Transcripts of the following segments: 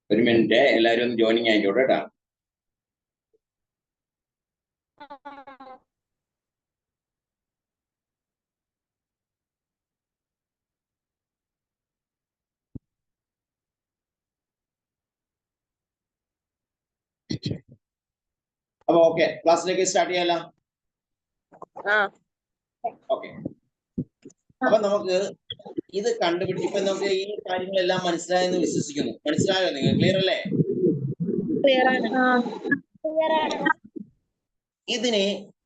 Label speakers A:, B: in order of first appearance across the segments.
A: ഒരു മിനിറ്റ്, എല്ലാവരും ഒന്ന് ജോയിനിങ് ആയിക്കോട്ടെ കേട്ടോ. അപ്പൊ ഓക്കെ, ക്ലാസ്സിലേക്ക് സ്റ്റാർട്ട് ചെയ്യാലോ. ഓക്കെ, അപ്പൊ നമുക്ക് ഇത് കണ്ടുപിടിച്ചപ്പോ നമുക്ക് ഈ കാര്യങ്ങളെല്ലാം മനസ്സിലായെന്ന് വിശ്വസിക്കുന്നു. മനസ്സിലായോ? നിങ്ങൾ ക്ലിയർ അല്ലേ? ഇതിന്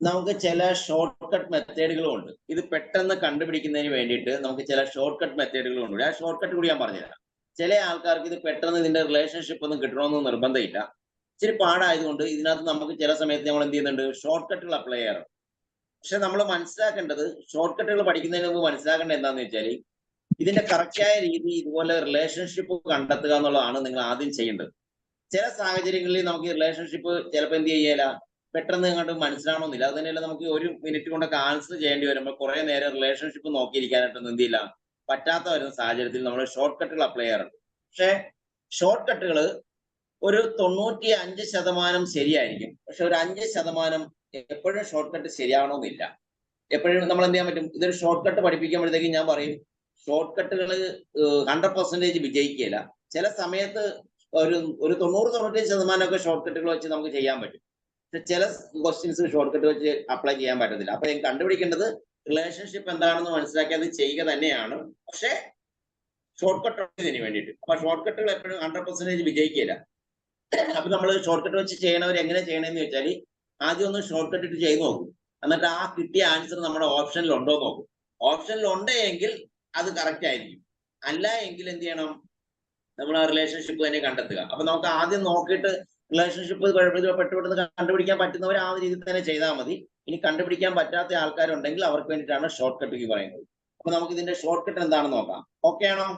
A: നമുക്ക് ചില ഷോർട്ട് കട്ട് മെത്തേഡുകളും ഉണ്ട്. ഇത് പെട്ടെന്ന് കണ്ടുപിടിക്കുന്നതിന് വേണ്ടിയിട്ട് നമുക്ക് ചില ഷോർട്ട് കട്ട് മെത്തേഡുകളും ഉണ്ട്. ആ ഷോർട്ട് കട്ട് കൂടി ഞാൻ പറഞ്ഞുതരാം. ചില ആൾക്കാർക്ക് ഇത് പെട്ടെന്ന് ഇതിന്റെ റിലേഷൻഷിപ്പ് ഒന്നും കിട്ടണമെന്ന് നിർബന്ധമില്ല. ഇച്ചിരി പാടായതുകൊണ്ട് ഇതിനകത്ത് നമുക്ക് ചില സമയത്ത് നമ്മൾ എന്ത് ചെയ്യുന്നുണ്ട്, ഷോർട്ട് കട്ടുകൾ അപ്ലൈ ചെയ്യാറുണ്ട്. പക്ഷെ നമ്മൾ മനസ്സിലാക്കേണ്ടത്, ഷോർട്ട് കട്ടുകൾ പഠിക്കുന്നതിന് മുമ്പ് മനസ്സിലാക്കേണ്ടത് എന്താണെന്ന് വെച്ചാൽ, ഇതിന്റെ കറക്റ്റായ രീതി ഇതുപോലെ റിലേഷൻഷിപ്പ് കണ്ടെത്തുക എന്നുള്ളതാണ് നിങ്ങൾ ആദ്യം ചെയ്യേണ്ടത്. ചില സാഹചര്യങ്ങളിൽ നമുക്ക് റിലേഷൻഷിപ്പ് ചിലപ്പോൾ എന്ത് ചെയ്യല, പെട്ടെന്ന് അങ്ങോട്ട് മനസ്സിലാവണമെന്നില്ല. അത് തന്നെയല്ല, നമുക്ക് ഒരു മിനിറ്റ് കൊണ്ടൊക്കെ ആൻസർ ചെയ്യേണ്ടി വരുമ്പോൾ കുറെ നേരം റിലേഷൻഷിപ്പ് നോക്കിയിരിക്കാനായിട്ടൊന്നും എന്ത് ചെയ്യില്ല, പറ്റാത്ത വരുന്ന സാഹചര്യത്തിൽ നമ്മൾ ഷോർട്ട് കട്ടുകൾ അപ്ലൈ ചെയ്യാറുണ്ട്. പക്ഷെ ഷോർട്ട് കട്ടുകൾ ഒരു 95% ശരിയായിരിക്കും. പക്ഷെ ഒരു 5% എപ്പോഴും ഷോർട്ട് കട്ട് ശരിയാവണമെന്നില്ല. എപ്പോഴും നമ്മൾ എന്ത് ചെയ്യാൻ പറ്റും, ഇതൊരു ഷോർട്ട് കട്ട് പഠിപ്പിക്കുമ്പോഴത്തേക്കും ഞാൻ പറയും, ഷോർട്ട് കട്ടുകൾ 100% വിജയിക്കില്ല. ചില സമയത്ത് ഒരു 90-95% ഒക്കെ ഷോർട്ട് കട്ടുകൾ വെച്ച് നമുക്ക് ചെയ്യാൻ പറ്റും. പക്ഷെ ചില ക്വസ്റ്റ്യൻസ് ഷോർട്ട് കട്ട് വെച്ച് അപ്ലൈ ചെയ്യാൻ പറ്റത്തില്ല. അപ്പൊ ഞാൻ കണ്ടുപിടിക്കേണ്ടത് റിലേഷൻഷിപ്പ് എന്താണെന്ന് മനസ്സിലാക്കി അത് ചെയ്യുക തന്നെയാണ്. പക്ഷെ ഷോർട്ട് കട്ട് ഇതിന് വേണ്ടിയിട്ട്. അപ്പൊ ഷോർട്ട് കട്ടുകൾ എപ്പോഴും 100% വിജയിക്കില്ല. അപ്പൊ നമ്മൾ ഷോർട്ട് കട്ട് വെച്ച് ചെയ്യണവർ എങ്ങനെ ചെയ്യണമെന്ന് വെച്ചാൽ, ആദ്യം ഒന്ന് ഷോർട്ട് കട്ട് ഇട്ട് ചെയ്ത് നോക്കും. എന്നിട്ട് ആ കിട്ടിയ ആൻസർ നമ്മുടെ ഓപ്ഷനിൽ ഉണ്ടോ നോക്കും. ഓപ്ഷനിൽ ഉണ്ടെങ്കിൽ അത് കറക്റ്റ് ആയിരിക്കും. അല്ല എങ്കിൽ എന്ത് ചെയ്യണം, നമ്മൾ ആ റിലേഷൻഷിപ്പ് തന്നെ കണ്ടെത്തുക. അപ്പൊ നമുക്ക് ആദ്യം നോക്കിയിട്ട് റിലേഷൻഷിപ്പ് പെട്ടെന്ന് കണ്ടുപിടിക്കാൻ പറ്റുന്നവർ ആ രീതിയിൽ തന്നെ ചെയ്താൽ മതി. ഇനി കണ്ടുപിടിക്കാൻ പറ്റാത്ത ആൾക്കാരുണ്ടെങ്കിൽ അവർക്ക് വേണ്ടിയിട്ടാണ് ഷോർട്ട് കട്ട് പറയുന്നത്. അപ്പൊ നമുക്ക് ഇതിന്റെ ഷോർട്ട് കട്ട് എന്താണെന്ന് നോക്കാം. ഓക്കെ ആണോ?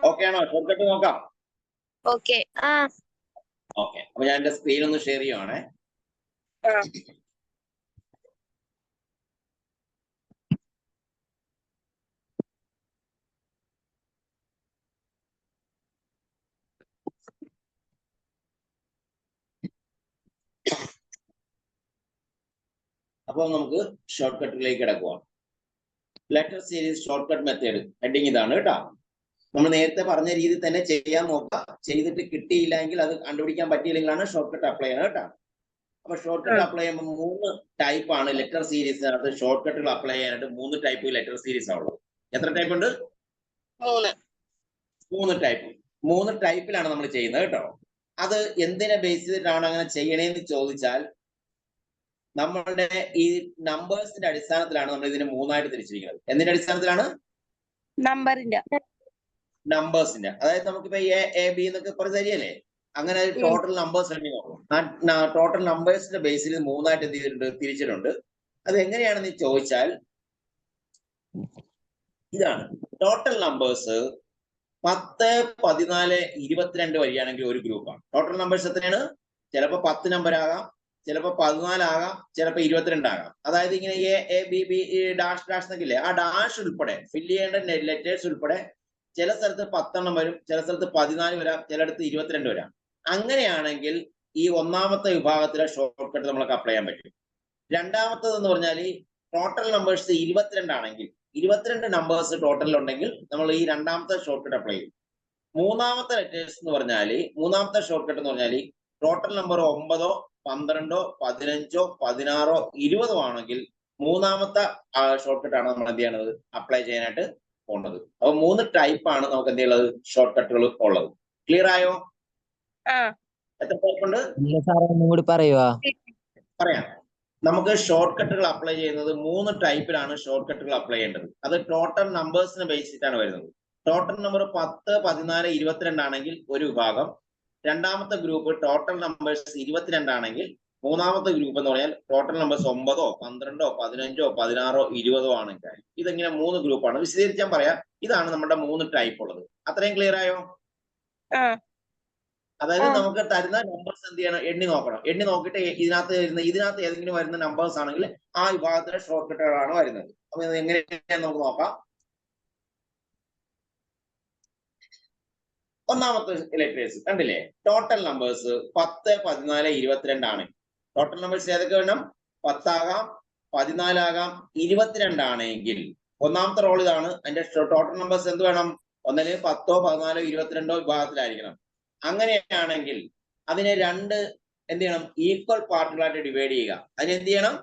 A: ഓക്കെ ആണോ? ഷോർട്ട് കട്ട് നോക്കാം.
B: ഓക്കെ.
A: ഓക്കെ, അപ്പൊ ഞാൻ എന്റെ സ്ക്രീൻ ഒന്ന് ഷെയർ ചെയ്യുവാണേ. അപ്പൊ നമുക്ക് ഷോർട്ട് കട്ടിലേക്ക് കിടക്കുവാണ്. Letter series short cut method heading ഇതാണ് കേട്ടോ. നമ്മൾ നേരത്തെ പറഞ്ഞ രീതിയിൽ തന്നെ ചെയ്യാൻ നോക്കുക. ചെയ്തിട്ട് കിട്ടിയില്ലെങ്കിൽ, അത് കണ്ടുപിടിക്കാൻ പറ്റിയില്ലെങ്കിലാണ് ഷോർട്ട് കട്ട് അപ്ലൈ ചെയ്യണം കേട്ടോ. അപ്പൊ ഷോർട്ട് കട്ട് അപ്ലൈ ചെയ്യുമ്പോൾ 3 ടൈപ്പാണ് ലെറ്റർ സീരീസിനകത്ത് ഷോർട്ട് കട്ടുകൾ അപ്ലൈ ചെയ്യാനായിട്ട്. 3 ടൈപ്പ് ലെറ്റർ സീരീസ് ആണുള്ളത്. എത്ര ടൈപ്പ് ഉണ്ട്? 3 ടൈപ്പ്. 3 ടൈപ്പിലാണ് നമ്മൾ ചെയ്യുന്നത് കേട്ടോ. അത് എന്തിനെ ബേസ് ചെയ്തിട്ടാണ് അങ്ങനെ ചെയ്യണേന്ന് ചോദിച്ചാൽ, നമ്മളുടെ ഈ നമ്പേഴ്സിന്റെ അടിസ്ഥാനത്തിലാണ് നമ്മൾ ഇതിനെ 3ആയിട്ട് തിരിച്ചിരിക്കുന്നത്. എന്തിന്റെ അടിസ്ഥാനത്തിലാണ്? നമ്പേഴ്സിന്റെ. അതായത് നമുക്കിപ്പോ എ ബി എന്നൊക്കെ പറഞ്ഞ തരികയല്ലേ, അങ്ങനെ ടോട്ടൽ നമ്പേഴ്സ് എണ്ണി നോക്കും. ആ ടോട്ടൽ നമ്പേഴ്സിന്റെ ബേസിൽ 3ആയിട്ട് എന്ത് ചെയ്തിട്ടുണ്ട്, തിരിച്ചിട്ടുണ്ട്. അത് എങ്ങനെയാണെന്ന് ചോദിച്ചാൽ, ഇതാണ് ടോട്ടൽ നമ്പേഴ്സ്. 10, 14, 22 വരികയാണെങ്കിൽ ഒരു ഗ്രൂപ്പാണ്. ടോട്ടൽ നമ്പേഴ്സ് എത്രയാണ്? ചിലപ്പോൾ 10 നമ്പർ ആകാം, ചിലപ്പോൾ 14 ആകാം, ചിലപ്പോൾ 22 ആകാം. അതായത് ഇങ്ങനെ A B B dash dash എന്നൊക്കെ ഇല്ലേ, ആ ഡാഷ് ഉൾപ്പെടെ ഫില്ല് ചെയ്യേണ്ട ലെറ്റേഴ്സ് ഉൾപ്പെടെ ചില സ്ഥലത്ത് 10 വരും, ചില സ്ഥലത്ത് 14 വരാം, ചിലയിടത്ത് 22 വരാം. അങ്ങനെയാണെങ്കിൽ ഈ 1ാമത്തെ വിഭാഗത്തിലെ ഷോർട്ട് കട്ട് നമ്മൾക്ക് അപ്ലൈ ചെയ്യാൻ പറ്റും. 2ാമത്തേതെന്ന് പറഞ്ഞാൽ, ടോട്ടൽ നമ്പേഴ്സ് 22 ആണെങ്കിൽ, 22 നമ്പേഴ്സ് ടോട്ടൽ ഉണ്ടെങ്കിൽ നമ്മൾ ഈ 2ാമത്തെ ഷോർട്ട് കട്ട് അപ്ലൈ ചെയ്യും. 3ാമത്തെ ലെറ്റേഴ്സ് എന്ന് പറഞ്ഞാൽ, 3ാമത്തെ ഷോർട്ട് കട്ട് എന്ന് പറഞ്ഞാൽ, ടോട്ടൽ നമ്പർ 9, 12, 15, 16, 20 ആണെങ്കിൽ 3ാമത്തെ ഷോർട്ട് കട്ട് ആണ് നമ്മൾ എന്ത് ചെയ്യണത്, അപ്ലൈ ചെയ്യാനായിട്ട് പോകേണ്ടത്. അപ്പൊ 3 ടൈപ്പാണ് നമുക്ക് എന്ത് ചെയ്യുന്നത്, ഷോർട്ട് കട്ടുകൾ ഉള്ളത്. ക്ലിയർ ആയോ? എത്ര ടൈപ്പ് ഉണ്ട്? പറയാം. നമുക്ക് ഷോർട്ട് കട്ടുകൾ അപ്ലൈ ചെയ്യുന്നത് 3 ടൈപ്പിലാണ് ഷോർട്ട് കട്ടുകൾ അപ്ലൈ ചെയ്യേണ്ടത്. അത് ടോട്ടൽ നമ്പേഴ്സിനെ ബേസ് ചെയ്തിട്ടാണ് വരുന്നത്. ടോട്ടൽ നമ്പർ 10, 14, 22 ആണെങ്കിൽ ഒരു വിഭാഗം. 2ാമത്തെ ഗ്രൂപ്പ് ടോട്ടൽ നമ്പേഴ്സ് 22 ആണെങ്കിൽ, 3ാമത്തെ ഗ്രൂപ്പ് എന്ന് പറഞ്ഞാൽ ടോട്ടൽ നമ്പേഴ്സ് 9, 12, 15, 16, 20 ആണെങ്കിൽ. ഇതെങ്ങനെ 3 ഗ്രൂപ്പാണ്. വിശദീകരിച്ചാൽ പറയാം. ഇതാണ് നമ്മുടെ 3 ടൈപ്പ് ഉള്ളത്. അത്രയും ക്ലിയർ ആയോ? അതായത് നമുക്ക് തരുന്ന നമ്പേഴ്സ് എന്ത് ചെയ്യണം, എണ്ണി നോക്കണം. എണ്ണി നോക്കിയിട്ട് ഇതിനകത്ത് ഏതെങ്കിലും വരുന്ന നമ്പേഴ്സ് ആണെങ്കിൽ ആ വിഭാഗത്തിലെ ഷോർട്ട് കട്ടുകളാണ് വരുന്നത്. അപ്പൊ എങ്ങനെയാണെന്ന് നമുക്ക് നോക്കാം. ഒന്നാമത്തെ ലെറ്റേഴ്സ് കണ്ടില്ലേ? ടോട്ടൽ നമ്പേഴ്സ് 10, 14, 22 ആണ്. ടോട്ടൽ നമ്പേഴ്സ് ഏതൊക്കെ വേണം? 10 ആകാം, 14 ആകാം, 22 ആണെങ്കിൽ ഒന്നാമത്തെ റോൾ ഇതാണ്. അതിന്റെ ടോട്ടൽ നമ്പേഴ്സ് എന്ത് വേണം? ഒന്നിന് 10, 14, 22 വിഭാഗത്തിലായിരിക്കണം. അങ്ങനെയാണെങ്കിൽ അതിനെ രണ്ട് എന്ത് ചെയ്യണം? ഈക്വൽ പാർട്ടുകളായിട്ട് ഡിവൈഡ് ചെയ്യുക. അതിന് എന്ത് ചെയ്യണം?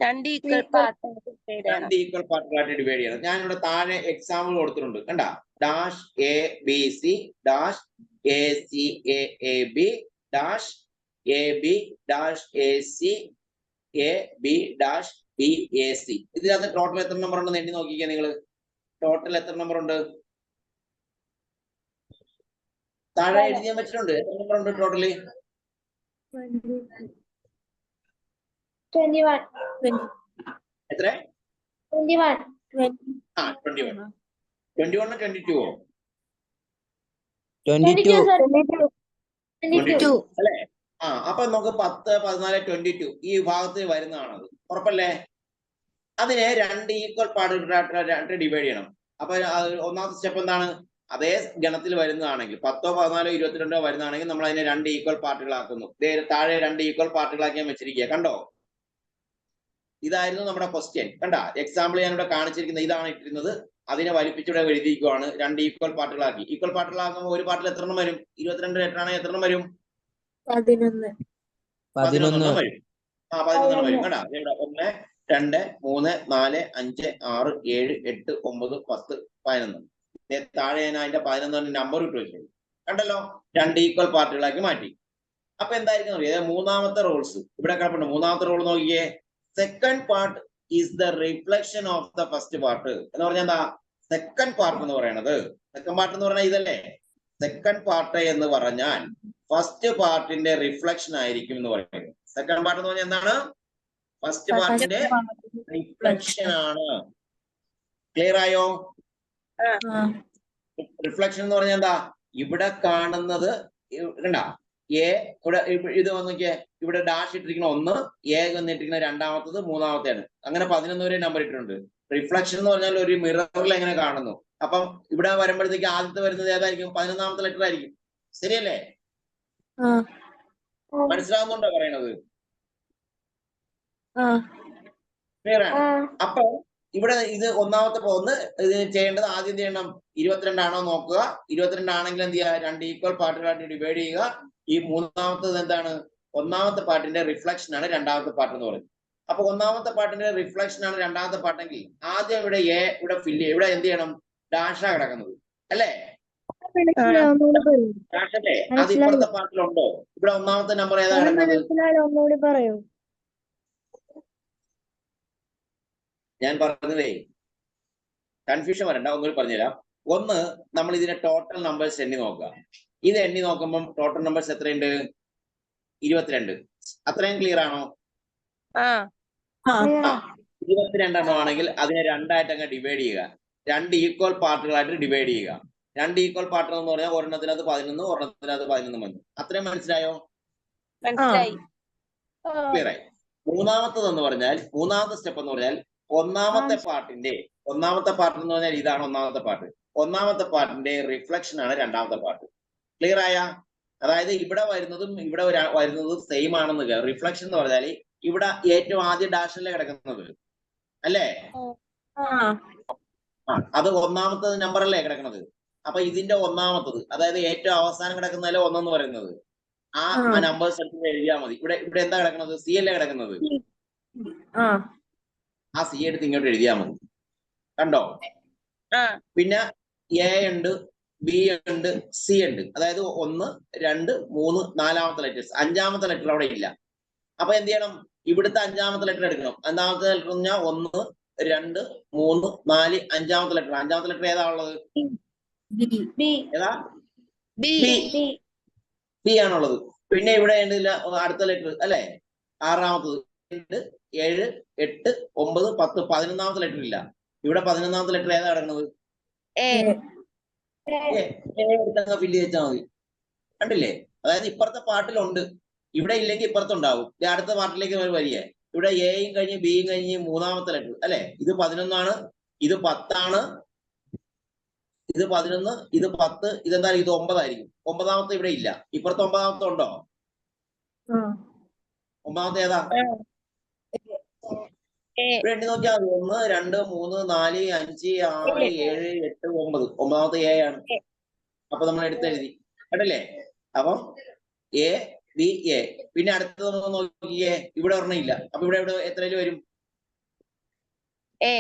B: രണ്ട് ഈക്വൽ
A: പാർട്ടുകളായിട്ട് ഡിവൈഡ് ചെയ്യണം. ഞാൻ ഇവിടെ താഴെ എക്സാമ്പിൾ കൊടുത്തിട്ടുണ്ട്. കണ്ട, dash A B C dash A C A B dash A B dash A C A B dash B A C. ഇതിനകത്ത് ടോട്ടൽ എത്ര നമ്പർ ഉണ്ടെന്ന് എണ്ണി നോക്കിക്കേ നിങ്ങൾ. ടോട്ടൽ എത്ര നമ്പർ ഉണ്ട്? താഴെ എഴുതിയാൻ പറ്റിയിട്ടുണ്ട്. എത്ര നമ്പർ ഉണ്ട് ടോട്ടല്?
C: 21.
A: എത്ര?
C: 21.
A: 21. 21 22
C: 22, sir. 22.
A: അല്ലെ? അപ്പൊ നമുക്ക് 10, 14, 22 ഈ വിഭാഗത്തിൽ വരുന്നതാണത്. ഉറപ്പല്ലേ? അതിനെ രണ്ട് ഈക്വൽ പാർട്ടുകളായിട്ട് ഡിവൈഡ് ചെയ്യണം. അപ്പൊ ഒന്നാമത്തെ സ്റ്റെപ്പ് എന്താണ്? അതേ ഗണത്തിൽ വരുന്നതാണെങ്കിൽ 10, 14, 22 വരുന്നതാണെങ്കിൽ നമ്മൾ അതിനെ രണ്ട് ഈക്വൽ പാർട്ടുകളാക്കുന്നു. താഴെ രണ്ട് ഈക്വൽ പാർട്ടുകളാക്കി ഞാൻ വെച്ചിരിക്കുക. കണ്ടോ? ഇതായിരുന്നു നമ്മുടെ ക്വസ്റ്റ്യൻ. കണ്ട, എക്സാമ്പിൾ ഞാൻ ഇവിടെ കാണിച്ചിരിക്കുന്നത് ഇതാണ് ഇട്ടിരുന്നത്. അതിനെ വലിപ്പിച്ചിവിടെ എഴുതിയിരിക്കുവാണ്. രണ്ട് ഈക്വൽ പാർട്ടുകളാക്കി. ഈക്വൽ പാർട്ടുകളാക്കുമ്പോൾ ഒരു പാർട്ടിൽ എത്ര എണ്ണം വരും? 22 ലെറ്ററാണെങ്കിൽ എത്ര എണ്ണം വരും?
C: 11.
A: 11 വരും. 11 വരും. കണ്ട, ഇവിടെ 1, 2, 3, 4, 5, 6, 7, 8, 9, 10, 11. താഴെ ഞാൻ അതിന്റെ 11 നമ്പർ ഇട്ട് വെച്ചു. കണ്ടല്ലോ? രണ്ട് ഈക്വൽ പാർട്ടുകളാക്കി മാറ്റി. അപ്പൊ എന്തായിരിക്കും അറിയാം? മൂന്നാമത്തെ റോൾസ് ഇവിടെ കിടപ്പുണ്ട്. മൂന്നാമത്തെ റോൾ നോക്കിയേ. Second part is the reflection of the first part എന്ന് പറഞ്ഞാൽ എന്താ? സെക്കൻഡ് പാർട്ട് എന്ന് പറയുന്നത്, സെക്കൻഡ് പാർട്ട് എന്ന് പറഞ്ഞാൽ ഇതല്ലേ? സെക്കൻഡ് പാർട്ട് എന്ന് പറഞ്ഞാൽ ഫസ്റ്റ് പാർട്ടിന്റെ റിഫ്ലക്ഷൻ ആയിരിക്കും എന്ന് പറയുന്നത്. സെക്കൻഡ് പാർട്ട് എന്ന് പറഞ്ഞാൽ എന്താണ്? ഫസ്റ്റ് പാർട്ടിന്റെ റിഫ്ലക്ഷൻ ആണ്. ക്ലിയർ ആയോ? റിഫ്ലക്ഷൻ എന്ന് പറഞ്ഞാൽ എന്താ? ഇവിടെ കാണുന്നത് കണ്ട, എ ഇവിടെ ഇത് നോക്കിയേ, ഇവിടെ ഡാഷ് ഇട്ടിരിക്കുന്ന 1, എ വന്നിട്ടിരിക്കുന്ന രണ്ടാമത്തത്, മൂന്നാമത്തെയാണ്. അങ്ങനെ 11 വരെ നമ്പർ ഇട്ടിട്ടുണ്ട്. റിഫ്ലക്ഷൻ എന്ന് പറഞ്ഞാൽ ഒരു മിററിൽ എങ്ങനെ കാണുന്നു. അപ്പം ഇവിടെ വരുമ്പോഴത്തേക്ക് ആദ്യത്തെ വരുന്നത് ഏതായിരിക്കും? 11ാമത്തെ ലെറ്റർ ആയിരിക്കും. ശരിയല്ലേ? മനസ്സിലാവുന്നുണ്ടോ പറയണത്? ക്ലിയർ ആണ്. അപ്പൊ ഇവിടെ ഇത് ഒന്നാമത്തെ ഇത് ചെയ്യേണ്ടത് ആദ്യം ചെയ്യണം 22 ആണോ നോക്കുക. 22 ആണെങ്കിൽ എന്ത് ചെയ്യുക? രണ്ട് ഈക്വൽ പാർട്ടുകളായിട്ട് ഡിവൈഡ് ചെയ്യുക. ഈ മൂന്നാമത്തത് എന്താണ്? ഒന്നാമത്തെ പാർട്ടിന്റെ റിഫ്ലക്ഷൻ ആണ് രണ്ടാമത്തെ പാർട്ട് എന്ന് പറയുന്നത്. അപ്പൊ ഒന്നാമത്തെ പാർട്ടിന്റെ റിഫ്ലക്ഷൻ ആണ് രണ്ടാമത്തെ പാർട്ടെങ്കിൽ ആദ്യം ഇവിടെ എ ഇവിടെ ഫില്ല് ചെയ്യും. ഇവിടെ എന്ത് ചെയ്യണം? ഡാഷാ കിടക്കുന്നത് അല്ലേ? ഡാഷ് അല്ലേ? അത് ഇപ്പുറത്തെ പാർട്ടിലുണ്ടോ? ഇവിടെ ഒന്നാമത്തെ നമ്പർ ഏതാ കിടക്കുന്നത്? ഞാൻ പറഞ്ഞതേ കൺഫ്യൂഷൻ വരണ്ട, ഒന്നുകൂടി പറഞ്ഞുതരാം. ഒന്ന്, നമ്മൾ ഇതിന്റെ ടോട്ടൽ നമ്പേഴ്സ് എണ്ണി നോക്കുക. ഇത് എണ്ണി നോക്കുമ്പോൾ ടോട്ടൽ നമ്പേഴ്സ് എത്രയുണ്ട്? 22. അത്രയും ക്ലിയർ ആണോ? 22 എണ്ണം ആണെങ്കിൽ അതിനെ രണ്ടായിട്ട് അങ്ങ് ഡിവൈഡ് ചെയ്യുക. രണ്ട് ഈക്വൽ പാർട്ടുകളായിട്ട് ഡിവൈഡ് ചെയ്യുക. രണ്ട് ഈക്വൽ പാർട്ടുകൾ എന്ന് പറഞ്ഞാൽ ഒരെണ്ണത്തിനകത്ത് 11, ഒരെണ്ണത്തിനകത്ത് 11 വന്നു. അത്രയും മനസ്സിലായോ? ക്ലിയർ ആയി. മൂന്നാമത്തത് എന്ന് പറഞ്ഞാൽ, മൂന്നാമത്തെ സ്റ്റെപ്പ് എന്ന് പറഞ്ഞാൽ ഒന്നാമത്തെ പാർട്ട് എന്ന് പറഞ്ഞാൽ ഇതാണ് ഒന്നാമത്തെ പാർട്ട്. ഒന്നാമത്തെ പാർട്ടിന്റെ റിഫ്ലക്ഷൻ ആണ് രണ്ടാമത്തെ പാർട്ട്. ക്ലിയർ ആയ? അതായത് ഇവിടെ വരുന്നതും ഇവിടെ വരുന്നതും സെയിം ആണെന്ന്. റിഫ്ലക്ഷൻ എന്ന് പറഞ്ഞാൽ ഇവിടെ ഏറ്റവും ആദ്യം ഡാഷിലെ കിടക്കുന്നത് അല്ലേ? അത് ഒന്നാമത്തെ നമ്പർ അല്ലേ കിടക്കുന്നത്? അപ്പൊ ഇതിന്റെ ഒന്നാമത്തത്, അതായത് ഏറ്റവും അവസാനം കിടക്കുന്നതല്ലേ ഒന്നെന്ന് പറയുന്നത്. ആ നമ്പേഴ്സ് എടുത്ത് എഴുതിയാൽ മതി. ഇവിടെ എന്താ കിടക്കുന്നത്? സി അല്ലേ കിടക്കുന്നത്? ആ സി എടുത്ത് ഇങ്ങോട്ട് എഴുതിയാൽ മതി. കണ്ടോ? പിന്നെ എ ഉണ്ട്, ബി ഉണ്ട്, സി ഉണ്ട്. അതായത് 1, 2, 3, 4ാമത്തെ ലെറ്റേഴ്സ്. 5ാമത്തെ ലെറ്റർ അവിടെ ഇല്ല. അപ്പൊ എന്ത് ചെയ്യണം? ഇവിടുത്തെ 5ാമത്തെ ലെറ്റർ എടുക്കണം. 5ാമത്തെ ലെറ്റർ എന്ന് പറഞ്ഞാൽ 1, 2, 3, 4, 5ാമത്തെ ലെറ്റർ. 5ാമത്തെ ലെറ്റർ ഏതാ ഉള്ളത്? ഏതാ? ബി ആണുള്ളത്. പിന്നെ ഇവിടെ അടുത്ത ലെറ്റർ അല്ലെ? 6ാമത്തത് 2, 7, 8, 9, 10, 11ാമത്തെ ലെറ്റർ ഇല്ല. ഇവിടെ 11ാമത്തെ ലെറ്റർ ഏതാ കിടക്കുന്നത്? ഫില്ല് ചെയ്താൽ മതി. കണ്ടില്ലേ? അതായത് ഇപ്പുറത്തെ പാർട്ടിലുണ്ട്, ഇവിടെ ഇല്ലെങ്കിൽ ഇപ്പുറത്തുണ്ടാവും. അടുത്ത പാർട്ടിലേക്ക് വരികയെ. ഇവിടെ എയും കഴിഞ്ഞ് ബിയും കഴിഞ്ഞ് 3ാമത്തെ ലെറ്റർ അല്ലെ? ഇത് 11 ആണ്, ഇത് 10 ആണ്, ഇത് 11, ഇത് 10, ഇതെന്തായാലും ഇത് 9 ആയിരിക്കും. 9ാമത്തെ ഇവിടെ ഇല്ല. ഇപ്പുറത്ത് 9ാമത്തെ ഉണ്ടോ? 9ാമത്തെ ഏതാ? ഇവിടെ എണ്ണി നോക്കിയാൽ 1, 2, 3, 4, 5, 6, 7, 8, 9. 9ാമത്തെ എ ആണ്. അപ്പൊ നമ്മൾ എടുത്തെഴുതി കേട്ടല്ലേ? അപ്പം എ ബി എ. പിന്നെ അടുത്തത് നമ്മൾ നോക്കിയേ, ഇവിടെ ഒരെണ്ണം ഇല്ല. അപ്പൊ ഇവിടെ എത്രയിൽ വരും? എ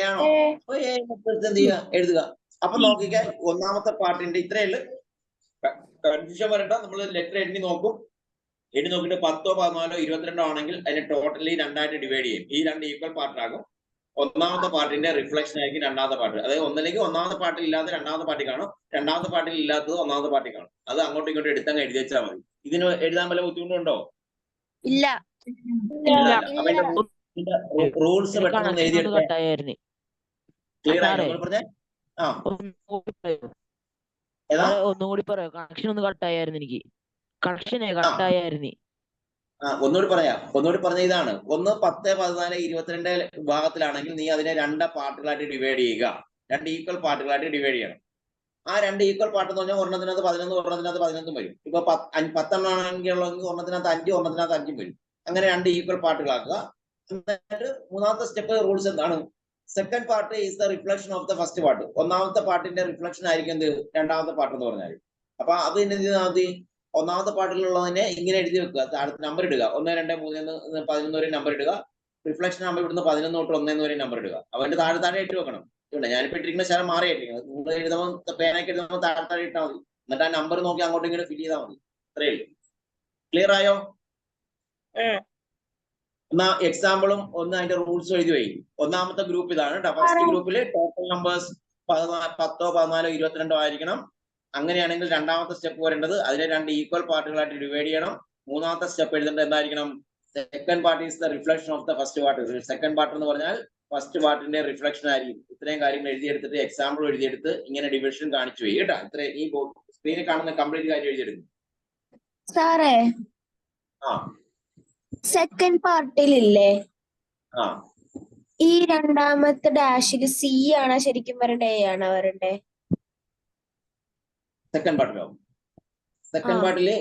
A: ആണോ? അപ്പൊ എ എന്ത് ചെയ്യുക? എഴുതുക. അപ്പൊ നോക്കിക്കാൻ 1ാമത്തെ പാർട്ടിന്റെ ഇത്രയുള്ളു. കൺഫ്യൂഷൻ വരണ്ട. നമ്മൾ ലെറ്റർ എണ്ണി നോക്കും. എണ്ണി നോക്കിയിട്ട് 10, 14, 22 ആണെങ്കിൽ അതിനെ ടോട്ടലി 2 ആയിട്ട് ഡിവൈഡ് ചെയ്യും. ഈ 2 ഈക്വൽ പാർട്ടാകും. 1ാമത്തെ പാർട്ടിന്റെ റിഫ്ലക്ഷൻ ആയിരിക്കും 2ാമത്തെ പാർട്ട്. അതായത് ഒന്നില്ലെങ്കിൽ 1ാമത്തെ പാർട്ടിൽ ഇല്ലാത്ത 2ാമത്തെ പാർട്ടി കാണും, 2ാമത്തെ പാർട്ടിൽ ഇല്ലാത്തത് 1ാമത്തെ പാർട്ടി കാണും. അത് അങ്ങോട്ടും ഇങ്ങോട്ടും എടുത്തങ്ങ് എഴുതി വെച്ചാൽ മതി. ഇതിന് എഴുതാൻ വല്ല ബുദ്ധിമുട്ടുണ്ടോ?
B: ഇല്ല.
A: അപ്പൊ റൂൾസ് പെട്ടെന്ന് എഴുതിയെടുക്കാൻ ക്ലിയർ ആയി പറഞ്ഞേ.
D: ഒന്നുകൂടി പറയാം. കണക്ഷൻ ഒന്ന് കട്ടായിരുന്നു. എനിക്ക് കണക്ഷനെ കട്ടായിരുന്നു.
A: ഒന്നുകൂടി പറഞ്ഞ ഇതാണ്. 1, 10, 14, 22 വിഭാഗത്തിലാണെങ്കിൽ നീ അതിനെ 2 പാർട്ടുകളായിട്ട് ഡിവൈഡ് ചെയ്യുക. 2 ഈക്വൽ പാർട്ടുകളായിട്ട് ഡിവൈഡ് ചെയ്യണം. ആ 2 ഈക്വൽ പാർട്ട് എന്ന് പറഞ്ഞാൽ ഒരെണ്ണത്തിനകത്ത് 11, ഒരെണ്ണത്തിനകത്ത് 11 വരും. ഇപ്പൊ 10 ആണെങ്കിൽ ഒരെണ്ണത്തിനകത്ത് 5, ഒരെണ്ണത്തിനകത്ത് 5 വരും. അങ്ങനെ 2 ഈക്വൽ പാർട്ടുകളാക്കുക. എന്നിട്ട് 3ാമത്തെ സ്റ്റെപ്പ് റൂൾസ് എന്താണ്? Second part is the reflection of the first part. 1ാമത്തെ പാർട്ടിന്റെ റിഫ്ലക്ഷൻ ആയിരിക്കും എന്ത്? 2ാമത്തെ പാർട്ട് എന്ന് പറഞ്ഞാൽ. അപ്പൊ അത് മതി. 1ാമത്തെ പാർട്ടിലുള്ളതിനെ ഇങ്ങനെ എഴുതി വെക്കുക. അടുത്ത നമ്പർ ഇടുക. 1, 2, 3, 11 വരെ നമ്പർ ഇടുക. റിഫ്ലക്ഷൻ ആകുമ്പോൾ ഇവിടുന്ന് 11 തൊട്ട് 1 വരെ നമ്പർ ഇടുക. അവന്റെ താഴെ ഇട്ട് വെക്കണം. ഇവിടെ ഞാനിപ്പോ ഇട്ടിരിക്കുന്ന ശരം മാറിയിട്ടിരിക്കുന്നത്. നിങ്ങൾ എഴുതുമ്പോൾ പേനൊക്കെ എഴുതുമ്പോൾ താഴെ ഇട്ടാൽ മതി. എന്നിട്ട് ആ നമ്പർ നോക്കി അങ്ങോട്ടും ഇങ്ങനെ ഫിൽ ചെയ്താൽ മതി. അത്രയേ ഉള്ളൂ. ക്ലിയർ ആയോ? എന്നാ എക്സാമ്പിളും ഒന്ന് അതിന്റെ റൂൾസും എഴുതി വയ്ക്കും. 1ാമത്തെ ഗ്രൂപ്പ് ഇതാണ്. ഫസ്റ്റ് ഗ്രൂപ്പിൽ ടോട്ടൽ നമ്പേഴ്സ് 10, 14, 22 ആയിരിക്കണം. അങ്ങനെയാണെങ്കിൽ 2ാമത്തെ സ്റ്റെപ്പ് വരേണ്ടത് അതിനെ 2 ഈക്വൽ പാർട്ടുകളായിട്ട് ഡിവൈഡ് ചെയ്യണം. 3ാമത്തെ സ്റ്റെപ്പ് എഴുതേണ്ടത് എന്തായിരിക്കണം? Second part is the reflection of the first part. Second part എന്ന് പറഞ്ഞാൽ ഫസ്റ്റ് പാർട്ടിന്റെ റിഫ്ലക്ഷൻ ആയിരിക്കും. ഇത്രയും കാര്യങ്ങൾ എഴുതിയെടുത്തിട്ട് എക്സാമ്പിൾ എഴുതിയെടുത്ത് ഇങ്ങനെ ഡിവിഷൻ കാണിച്ചു പോയി കേട്ടോ. ഇത്രയും ഈ സ്ക്രീനിൽ കാണുന്ന കംപ്ലീറ്റ് കാര്യം എഴുതിയെടുക്കും.
C: സാറേ, സെക്കൻഡ് പാർട്ടിലില്ലേ, ഈ 2ാമത്തെ ഡാഷിൽ സി ആണോ ശരിക്കും വരണ്ടേ, എ ആണോ വരണ്ടേ?
A: സെക്കൻഡ് പാർട്ടിലോ? സെക്കൻഡ് പാർട്ടില്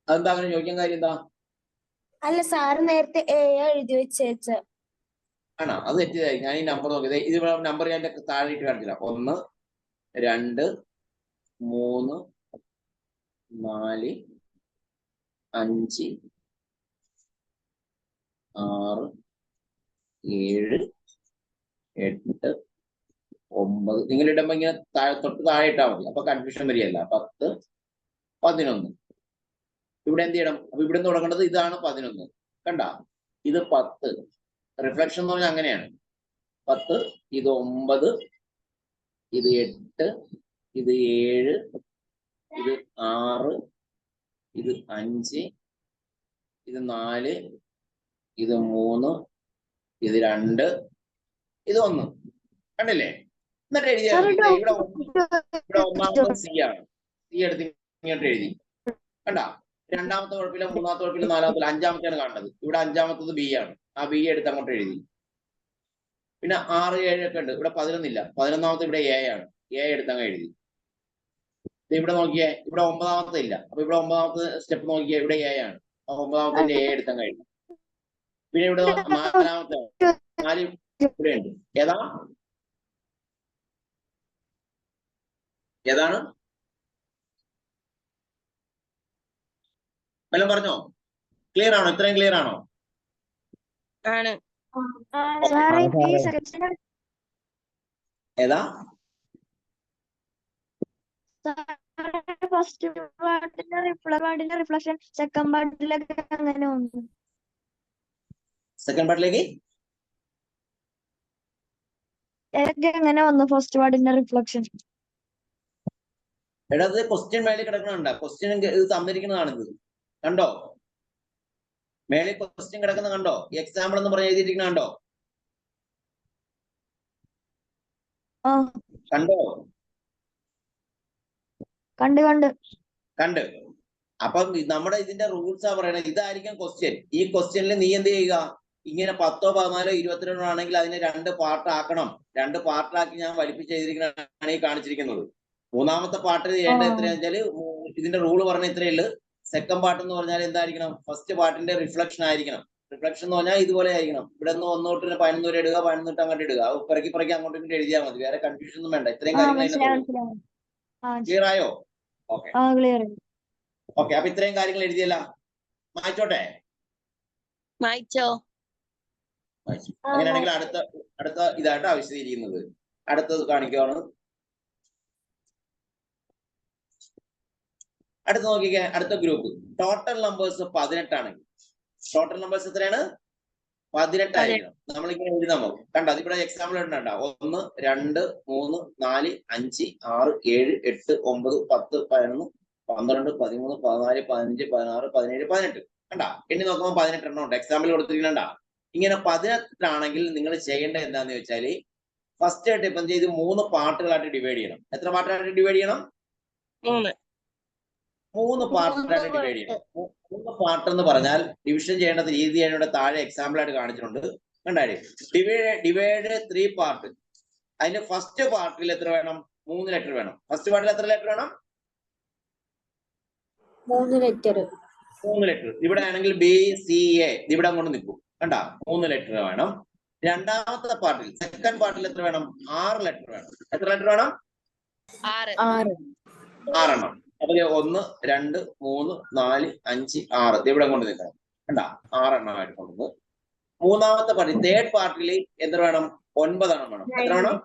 A: അതെന്താ അങ്ങനെ ചോദിക്കാൻ കാര്യം എന്താ?
C: അല്ല, സാറ് നേരത്തെ എ എഴുതി വെച്ചേച്ച.
A: ആണോ? അത് തെറ്റിയതായി. ഞാൻ ഈ നമ്പർ നോക്കിയത്. ഇത് നമ്പർ ഞാൻ താഴെ ഇട്ട് കാണിച്ചില്ല. 1, 2, 3, 4, 5, 6, 7, 8, 9. നിങ്ങൾ ഇടുമ്പോ ഇങ്ങനെ തൊട്ട് താഴെ ഇട്ടാൽ മതി. അപ്പൊ കൺഫ്യൂഷൻ വരികയല്ല. 10, 11. ഇവിടെ എന്ത് ചെയ്യണം? അപ്പൊ ഇവിടെ നിന്ന് തുടങ്ങേണ്ടത് ഇതാണ് 11. കണ്ട, ഇത് 10. റിഫ്ലക്ഷൻ എന്ന് പറഞ്ഞാൽ അങ്ങനെയാണ്. 10, ഇത് 9, ഇത് 8, ഇത് 7, ഇത് 6, ഇത് 5, ഇത് 4, ഇത് 3, ഇത് 2, ഇത് 1. കണ്ടില്ലേ? എന്നിട്ട് എഴുതിയാൽ ഇവിടെ 1ാമത്തെ സി ആണ്. സി എടുത്ത് ഇങ്ങോട്ട് എഴുതി. കണ്ട, 2ാമത്തെ കുഴപ്പമില്ല, 3ാമത്തെ കുഴപ്പമില്ല, 4ാമത്തെ, 5ാമത്തെയാണ് കാണുന്നത്. ഇവിടെ 5ാമത്തത് ബി ആണ്. ആ ബി എടുത്ത് അങ്ങോട്ട് എഴുതി. പിന്നെ 6, 7 ഒക്കെ ഉണ്ട്. ഇവിടെ 11 ഇല്ല. 11ാമത്തെ ഇവിടെ എ ആണ്. എ എടുത്ത് അങ്ങ് എഴുതി. ഇവിടെ നോക്കിയേ, ഇവിടെ 9ാമത്തെ ഇല്ല. അപ്പൊ ഇവിടെ 9ാമത്തെ സ്റ്റെപ്പ് നോക്കിയേ, ഇവിടെ എ ആണ്. 9ാമത്തെ എ എടുത്ത് അങ്ങ് എഴുതി. പിന്നെ ഇവിടെ 4ാമത്തെ 4 ഇവിടെ ഉണ്ട്. ഏതാണ്? വല്ലതും പറഞ്ഞോ? ക്ലിയർ ആണോ? ഇത്രയും ക്ലിയർ ആണോ? ഏതാ?
C: ഫസ്റ്റ് പാർട്ടിന്റെ റിഫ്ലക്ഷൻ സെക്കൻഡ് പാർട്ടിലൊക്കെ അങ്ങനെ വന്നു.
A: സെക്കൻഡ് പാർട്ടിലേക്ക്
C: അങ്ങനെ വന്നു ഫസ്റ്റ് പാർട്ടിന്റെ റിഫ്ലക്ഷൻ.
A: എടാ, അത് ക്വസ്റ്റ്യൻ മേളിൽ കിടക്കണുണ്ട. ക്വസ്റ്റ്യൻ ഇത് തന്നിരിക്കുന്നതാണിത്. കണ്ടോ? മേളിൽ ക്വസ്റ്റ്യൻ കിടക്കുന്ന കണ്ടോ? എക്സാമ്പിൾ എന്ന് പറഞ്ഞ് എഴുതിയിരിക്കുന്ന കണ്ടോ? കണ്ടോ? കണ്ട്. അപ്പം നമ്മുടെ ഇതിന്റെ റൂൾസാ പറയണത്. ഇതായിരിക്കും ക്വസ്റ്റ്യൻ. ഈ ക്വസ്റ്റ്യനിൽ നീ എന്ത് ചെയ്യുക? ഇങ്ങനെ 10ഓ 14ഓ 22 ആണെങ്കിൽ അതിനെ 2 പാർട്ടാക്കണം. 2 പാർട്ടാക്കി ഞാൻ വലിപ്പിച്ച് എഴുതിയിരിക്കുന്നതാണ് ഈ കാണിച്ചിരിക്കുന്നത്. മൂന്നാമത്തെ പാർട്ട് ചെയ്യേണ്ടത് എത്രയാണെന്ന് വെച്ചാൽ ഇതിന്റെ റൂള് പറഞ്ഞ ഇത്രയേ ഉള്ളൂ. സെക്കൻഡ് പാർട്ട് എന്ന് പറഞ്ഞാൽ എന്തായിരിക്കണം? ഫസ്റ്റ് പാർട്ടിന്റെ റിഫ്ലക്ഷൻ ആയിരിക്കണം. റിഫ്ലക്ഷൻ എന്ന് പറഞ്ഞാൽ ഇതുപോലെ ആയിരിക്കണം. ഇവിടെ നിന്ന് 1 തൊട്ട് 11 വരെ ഇടുക, 11 തൊട്ട് അങ്ങോട്ട് ഇടുക. അത് പിറക്കി അങ്ങോട്ട് ഇങ്ങോട്ട് എഴുതിയാൽ മതി. വേറെ കൺഫ്യൂഷൻ ഒന്നും വേണ്ട. ഇത്രയും കാര്യങ്ങൾ ക്ലിയർ ആയോ? Okay okay. അപ്പൊ ഇത്രയും കാര്യങ്ങൾ എഴുതിയല്ല, മായ്ച്ചോട്ടെ.
B: മായ്ച്ചോ?
A: അങ്ങനെയാണെങ്കിൽ അടുത്ത ഇതായിട്ട് വിശദീകരിക്കുന്നത്. അടുത്തത് കാണിക്കുകയാണ്. അടുത്ത നോക്കിക്കേ, അടുത്ത ഗ്രൂപ്പ് ടോട്ടൽ നമ്പേഴ്സ് 18 ആണെങ്കിൽ ടോട്ടൽ നമ്പേഴ്സ് എത്രയാണ്? 18 ആയിരിക്കണം. നമ്മളിങ്ങനെ എഴുതി നമുക്ക് കണ്ട അതിവിടെ എക്സാമ്പിൾ ഉണ്ടോ? 1 2 3 4 5 6 7 8 9 10 11 12 13 14 15 16 17 18 കണ്ട എണ്ണി നോക്കുമ്പോൾ 18 എണ്ണം ഉണ്ട്. എക്സാമ്പിൾ കൊടുത്തിരിക്കണ്ട. ഇങ്ങനെ 18 ആണെങ്കിൽ നിങ്ങൾ ചെയ്യേണ്ടത് എന്താന്ന് വെച്ചാല് ഫസ്റ്റ് ആയിട്ട് ഇപ്പം ഇത് 3 പാർട്ടുകളായിട്ട് ഡിവൈഡ് ചെയ്യണം. എത്ര പാർട്ടായിട്ട് ഡിവൈഡ് ചെയ്യണം? 3 പാർട്ടായിട്ട് ഡിവൈഡ് ചെയ്യണം. 3 പാർട്ട് എന്ന് പറഞ്ഞാൽ ഡിവിഷൻ ചെയ്യേണ്ട രീതി ഇവിടെ താഴെ എക്സാമ്പിൾ ആയിട്ട് കാണിച്ചിട്ടുണ്ട്. കണ്ടാല് ഡിവൈഡ് 3 പാർട്ട്. അതിന്റെ ഫസ്റ്റ് പാർട്ടിൽ എത്ര വേണം? 3 ലെറ്റർ വേണം. ഫസ്റ്റ് പാർട്ടിൽ എത്ര ലെറ്റർ വേണം?
C: 3 ലെറ്റർ.
A: 3 ലെറ്റർ. ഇവിടെ ആണെങ്കിൽ ബി സി എ ഇവിടെ കൊണ്ട് നിൽക്കും. കണ്ട 3 ലെറ്റർ വേണം. രണ്ടാമത്തെ പാർട്ടിൽ സെക്കൻഡ് പാർട്ടിൽ എത്ര വേണം? 6 ലെറ്റർ വേണം. എത്ര ലെറ്റർ വേണം? 6 എണ്ണം. അപ്പൊ 1 2 3 4 5 6 ഇവിടെ കൊണ്ട് നിൽക്കണം. കണ്ട 6 എണ്ണമായിട്ട് കൊണ്ടുവന്ന് മൂന്നാമത്തെ പാർട്ടി തേർഡ് പാർട്ടിൽ എത്ര വേണം? 9 എണ്ണം വേണം. എത്ര വേണം?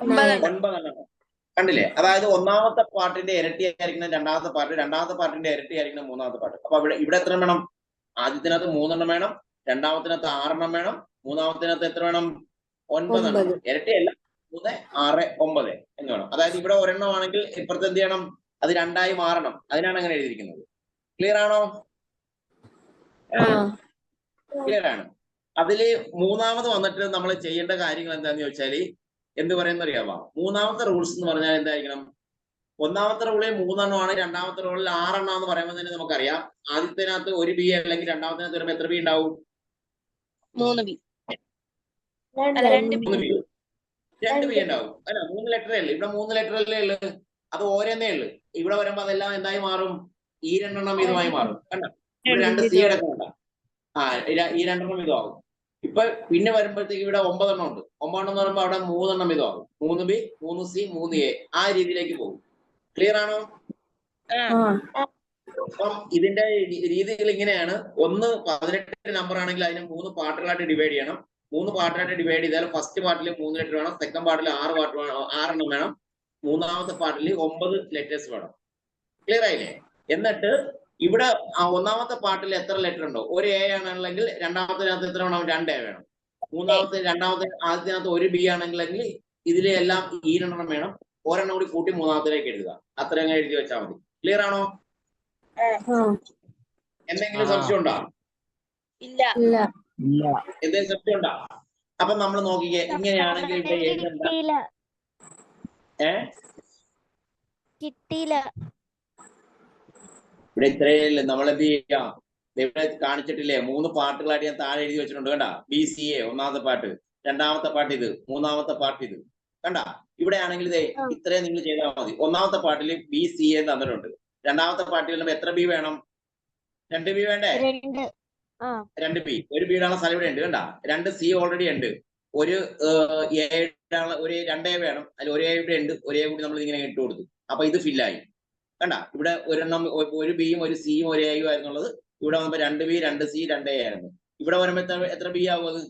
A: 9 എണ്ണം. കണ്ടില്ലേ? അതായത് ഒന്നാമത്തെ പാർട്ടിന്റെ ഇരട്ടി ആയിരിക്കണം രണ്ടാമത്തെ പാർട്ടി, രണ്ടാമത്തെ പാർട്ടിന്റെ ഇരട്ടി ആയിരിക്കണം മൂന്നാമത്തെ പാർട്ടി. അപ്പൊ ഇവിടെ എത്ര വേണം? ആദ്യത്തിനകത്ത് 3 എണ്ണം വേണം, രണ്ടാമത്തിനകത്ത് 6 എണ്ണം വേണം, മൂന്നാമത്തിനകത്ത് എത്ര വേണം? 9 എണ്ണം. ഇരട്ടിയല്ല, 3 6 9 എന്ന് വേണം. അതായത് ഇവിടെ ഒരെണ്ണം ആണെങ്കിൽ ഇപ്പുറത്ത് എന്ത് ചെയ്യണം? അത് 2ആയി മാറണം. അതിനാണ് അങ്ങനെ എഴുതിയിരിക്കുന്നത്. ക്ലിയർ ആണോ? ക്ലിയർ ആണ്. അതില് മൂന്നാമത് വന്നിട്ട് നമ്മൾ ചെയ്യേണ്ട കാര്യങ്ങൾ എന്താന്ന് ചോദിച്ചാല് എന്ത് പറയുന്ന അറിയാമോ? മൂന്നാമത്തെ റൂൾസ് എന്ന് പറഞ്ഞാൽ എന്തായിരിക്കണം? ഒന്നാമത്തെ റൂളിൽ 3 എണ്ണമാണ്, രണ്ടാമത്തെ റൂളിൽ 6 എണ്ണം എന്ന് പറയുമ്പോൾ തന്നെ നമുക്കറിയാം. ആദ്യത്തിനകത്ത് 1 ബി അല്ലെങ്കിൽ രണ്ടാമത്തിനകത്ത് വരുമ്പോൾ എത്ര ബി ഉണ്ടാവും?
B: 3 ബി.
A: 2 ബി ഉണ്ടാവും. അല്ല 3 ലെറ്ററേ ഉള്ളു. ഇവിടെ 3 ലെറ്ററല്ലേ ഉള്ളു. അത് ഓരോന്നേ ഉള്ളു. ഇവിടെ വരുമ്പോ അതെല്ലാം എന്തായി മാറും? ഈ 2 എണ്ണം വീതമായി മാറും. കണ്ട ഇവിടെ 2 സി അടക്കമുണ്ട. ഈ 2 എണ്ണം ഇതാവും. ഇപ്പൊ പിന്നെ വരുമ്പോഴത്തേക്ക് ഇവിടെ 9 എണ്ണം ഉണ്ട്. 9 എണ്ണം എന്ന് പറയുമ്പോൾ അവിടെ 3 എണ്ണം ഇതാവും. 3 ബി 3 സി 3 എ ആ രീതിയിലേക്ക് പോകും. ക്ലിയർ ആണോ? അപ്പം ഇതിന്റെ രീതികൾ ഇങ്ങനെയാണ്. 18 നമ്പർ ആണെങ്കിൽ അതിനെ 3 പാർട്ടുകളായിട്ട് ഡിവൈഡ് ചെയ്യണം. 3 പാർട്ടായിട്ട് ഡിവൈഡ് ചെയ്താൽ ഫസ്റ്റ് പാർട്ടിൽ 3 ലെറ്റർ വേണം, സെക്കൻഡ് പാർട്ടിൽ 6 എണ്ണം വേണം, മൂന്നാമത്തെ പാർട്ടിൽ 9 ലെറ്റേഴ്സ് വേണം. ക്ലിയർ ആയില്ലേ? എന്നിട്ട് ഇവിടെ ഒന്നാമത്തെ പാർട്ടിൽ എത്ര ലെറ്റർ ഉണ്ടോ? ഒരു എ ആണെങ്കിൽ രണ്ടാമത്തിനകത്ത് എത്ര വേണം? 2 എ വേണം. ആദ്യത്തിനകത്ത് 1 ബി ആണെങ്കിൽ ഇതിലെ എല്ലാം ഈ 2 എണ്ണം വേണം. ഒരെണ്ണം കൂടി കൂട്ടി മൂന്നാമത്തിലേക്ക് എഴുതുക. അത്രയും എഴുതി വെച്ചാൽ മതി. ക്ലിയർ ആണോ? എന്തെങ്കിലും സംശയം ഉണ്ടോ?
B: ഇല്ല.
A: എന്തെങ്കിലും സംശയം ഉണ്ടോ? അപ്പൊ നമ്മൾ നോക്കിക്കേ, ഇങ്ങനെയാണെങ്കിൽ ഇവിടെ എഴുതണ്ട.
C: കിട്ടിയില്ല.
A: ഇവിടെ ഇത്രയല്ലേ നമ്മളെന്ത് ചെയ്യാം? ഇവിടെ കാണിച്ചിട്ടില്ലേ? 3 പാർട്ടുകളായിട്ട് ഞാൻ താഴെ എഴുതി വെച്ചിട്ടുണ്ട്. കണ്ട ബി സി എ ഒന്നാമത്തെ പാർട്ട്, രണ്ടാമത്തെ പാർട്ട് ഇത്, മൂന്നാമത്തെ പാർട്ട് ഇത്. കണ്ട ഇവിടെ ആണെങ്കിൽ ഇത്രയും നിങ്ങൾ ചെയ്താൽ മതി. ഒന്നാമത്തെ പാർട്ടിൽ ബി സി എ തന്നിട്ടുണ്ട്. രണ്ടാമത്തെ പാർട്ടിൽ എത്ര ബി വേണം? 2 ബി വേണ്ടേ? 2 ബി. 1 ബിയുടെ സ്ഥലം ഇവിടെ ഉണ്ട്. കണ്ട 2 സി ഓൾറെഡി ഉണ്ട്. ഒരു 2 എ വേണം. അതിൽ 1 എ ഇവിടെ ഉണ്ട്. 1 എ കൂടി നമ്മൾ ഇങ്ങനെ ഇട്ട് കൊടുത്തു. അപ്പൊ ഇത് ഫില്ലായി. കണ്ട ഇവിടെ ഒരെണ്ണം 1 ബിയും 1 സിയും 1 എയും ആയിരുന്നുള്ളത്. ഇവിടെ വന്നപ്പോ 2 ബി 2 സി 2 എ ആയിരുന്നു. ഇവിടെ വരുമ്പോ എത്ര ബി ആവും? അത്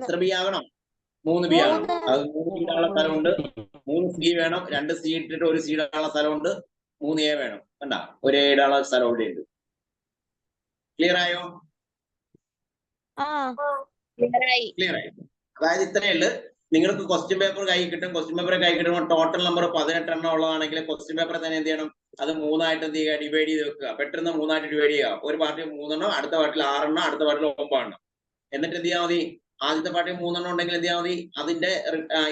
A: എത്ര ബി ആകണം? 3 ബി ആകണം. അത് 3 ബി ഇടാനുള്ള സ്ഥലമുണ്ട്. 3 സി വേണം. 2 സി ഇട്ടിട്ട് 1 സി ഇടാനുള്ള സ്ഥലമുണ്ട്. 3 എ വേണം. കണ്ട 1 എ ഇടാനുള്ള സ്ഥലം ഇവിടെ ഉണ്ട്. ക്ലിയർ ആയോ? ക്ലിയർ ആയി. അതായത് ഇത്രയുള്ളു. നിങ്ങൾക്ക് ക്വസ്റ്റ്യൻ പേപ്പർ കൈ കിട്ടും. ക്വസ്റ്റ്യൻ പേപ്പർ കൈ കിട്ടുമ്പോൾ ടോട്ടൽ നമ്പർ 18 എണ്ണം ഉള്ളതാണെങ്കിൽ ക്വസ്റ്റ്യൻ പേപ്പർ തന്നെ എന്ത് ചെയ്യണം? അത് 3 ആയിട്ട് എന്ത് ചെയ്യുക? ഡിവൈഡ് ചെയ്ത് വെക്കുക. പെട്ടെന്ന് 3 ആയിട്ട് ഡിവൈഡ് ചെയ്യുക. ഒരു പാർട്ടിൽ 3 എണ്ണം, അടുത്ത പാർട്ടിൽ 6 എണ്ണം, അടുത്ത പാർട്ടിൽ 9 എണ്ണം. എന്നിട്ട് എന്ത് ചെയ്യാൽ മതി? ആദ്യത്തെ പാർട്ടിൽ 3 എണ്ണം ഉണ്ടെങ്കിൽ എന്ത് ചെയ്യാൽ മതി? അതിന്റെ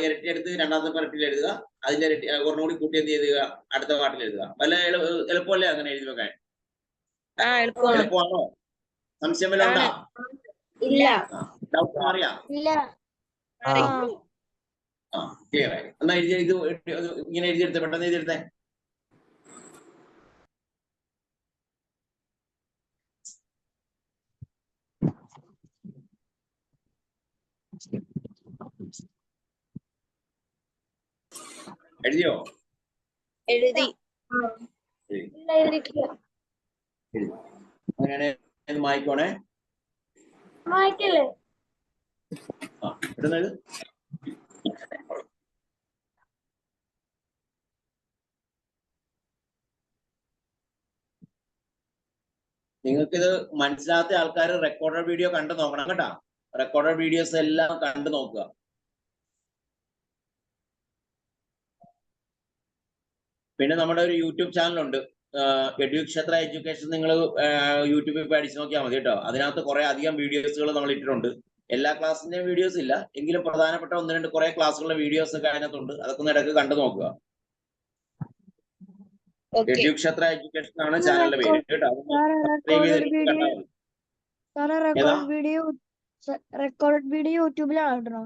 A: ഇരട്ടി എടുത്ത് രണ്ടാമത്തെ പാർട്ടിയിൽ എഴുതുക. അതിന്റെ ഇരട്ടി ഒരെണ്ണം കൂടി കൂട്ടി എന്ത് ചെയ്യുക? അടുത്ത പാർട്ടിൽ എഴുതുക. വല്ല എളുപ്പമല്ലേ അങ്ങനെ എഴുതി വെക്കാൻ? എളുപ്പമാണോ? സംശയം വല്ലതും ഉണ്ടോ?
C: ഇല്ല.
A: ഡൗട്ട് മാറിയാ?
C: ഇല്ല.
B: മാറി.
A: ക്ലിയർ ആയി. എന്നാ ഇത് ഇങ്ങനെ എഴുതിയെടുത്തേ, പെട്ടെന്ന് എഴുതിയെടുത്തേ. എഴുതിയോ?
B: എഴുതി.
A: അങ്ങനെയാണെങ്കിൽ മായിക്കോണേ.
C: വായിക്കല്ലേ?
A: പെട്ടെന്ന് എഴുത്. നിങ്ങൾക്കിത് മനസ്സിലാത്ത ആൾക്കാർ റെക്കോർഡഡ് വീഡിയോ കണ്ടു നോക്കണം കേട്ടാ. റെക്കോർഡഡ് വീഡിയോസ് എല്ലാം കണ്ടു നോക്കുക. പിന്നെ നമ്മുടെ ഒരു യൂട്യൂബ് ചാനലുണ്ട്, എഡ്യൂക്ഷേത്ര എഡ്യൂക്കേഷൻ. നിങ്ങൾ യൂട്യൂബിൽ പോയി അടിച്ചു നോക്കിയാൽ മതി കേട്ടോ. അതിനകത്ത് കുറെ അധികം വീഡിയോസുകൾ നമ്മൾ ഇട്ടിട്ടുണ്ട്. എല്ലാ ക്ലാസ്സിന്റെയും വീഡിയോസ് ഇല്ല എങ്കിലും പ്രധാനപ്പെട്ട 1-2 കുറെ ക്ലാസ്സുകളുടെ വീഡിയോസ് ഒക്കെ അതിനകത്തുണ്ട്. അതൊക്കെ ഒന്ന് ഇടയ്ക്ക് കണ്ടു നോക്കുക. എഡ്യൂക്ഷേത്ര എഡ്യൂക്കേഷൻ ആണ് ചാനലിന്റെ പേര് കേട്ടോ.
C: റെക്കോർഡ് വീഡിയോ യൂട്യൂബിലാണ്.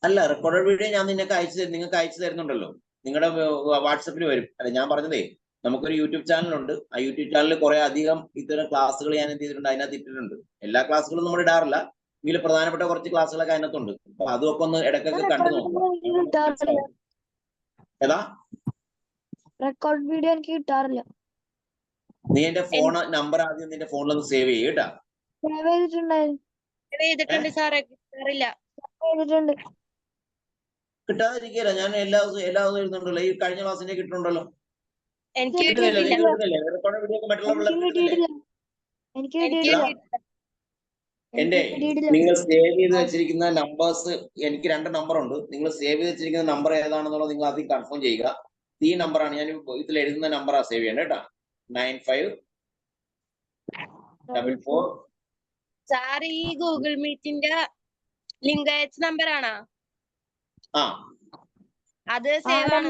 A: അല്ല, റെക്കോർഡഡ് വീഡിയോ ഞാൻ നിങ്ങൾക്ക് അയച്ചു തരുന്നുണ്ടല്ലോ. നിങ്ങളുടെ വാട്സപ്പിൽ വരും. അല്ല, ഞാൻ പറഞ്ഞതേ, നമുക്കൊരു യൂട്യൂബ് ചാനലുണ്ട്. ആ യൂട്യൂബ് ചാനലിൽ കുറെ അധികം ഇത്തരം ക്ലാസ്സുകൾ ഞാൻ എന്ത് ചെയ്തിട്ടുണ്ട്, അതിനകത്ത് ഇട്ടിട്ടുണ്ട്. എല്ലാ ക്ലാസ്സുകളും നമ്മൾ ഇടാറില്ല എങ്കിലും പ്രധാനപ്പെട്ട കുറച്ച് ക്ലാസ്സുകളൊക്കെ അതിനകത്തുണ്ട്. അപ്പൊ അതൊക്കെ ഒന്ന് ഇടയ്ക്കൊക്കെ കണ്ടു നോക്കുക. ഏതാ
C: റെക്കോർഡ് വീഡിയോ എനിക്ക് കിട്ടാറില്ല.
A: നീ എന്റെ ഫോൺ നമ്പർ ആദ്യം നിന്റെ ഫോണിലൊന്ന് സേവ് ചെയ്യ് കേട്ടാ.
C: സേവ് ചെയ്തിട്ടുണ്ട്
B: സാറേ, കിട്ടാറില്ല.
C: ചെയ്തിട്ടുണ്ട്.
A: കിട്ടാതിരിക്കില്ല. ഞാൻ എല്ലാ ദിവസവും എഴുതുന്നുണ്ടല്ലോ. ഈ കഴിഞ്ഞ ക്ലാസ്സിന്റെ കിട്ടുന്നുണ്ടല്ലോ.
B: എനിക്ക്
A: കിട്ടുന്നില്ല? നീ
B: കിട്ടിയിട്ടില്ല.
A: കിട്ടുന്നില്ലേ? റെക്കോർഡ് വീഡിയോ ഒക്കെ മറ്റുള്ള പിള്ളേർക്ക് കിട്ടുന്നില്ലേ?
C: എനിക്ക്
B: എനിക്ക്
C: കിട്ടിയിട്ടില്ല.
A: എന്റെ നിങ്ങൾ സേവ് ചെയ്ത് വെച്ചിരിക്കുന്ന നമ്പേഴ്സ്, എനിക്ക് 2 നമ്പർ ഉണ്ട്. നിങ്ങൾ സേവ് ചെയ്ത് വെച്ചിരിക്കുന്ന നമ്പർ ഏതാണെന്നുള്ളത് നിങ്ങൾ ആദ്യം കൺഫേം ചെയ്യുക. ഈ നമ്പറാണ് ഞാൻ ഇതിൽ എഴുതുന്ന നമ്പറാ സേവ് ചെയ്യേണ്ടത് കേട്ടാ. 9544.
B: സാർ, ഈ ഗൂഗിൾ മീറ്റിന്റെ ലിങ്ക് അയച്ച നമ്പർ ആണോ?
A: ആ
B: അത് സേവ് ആണ്.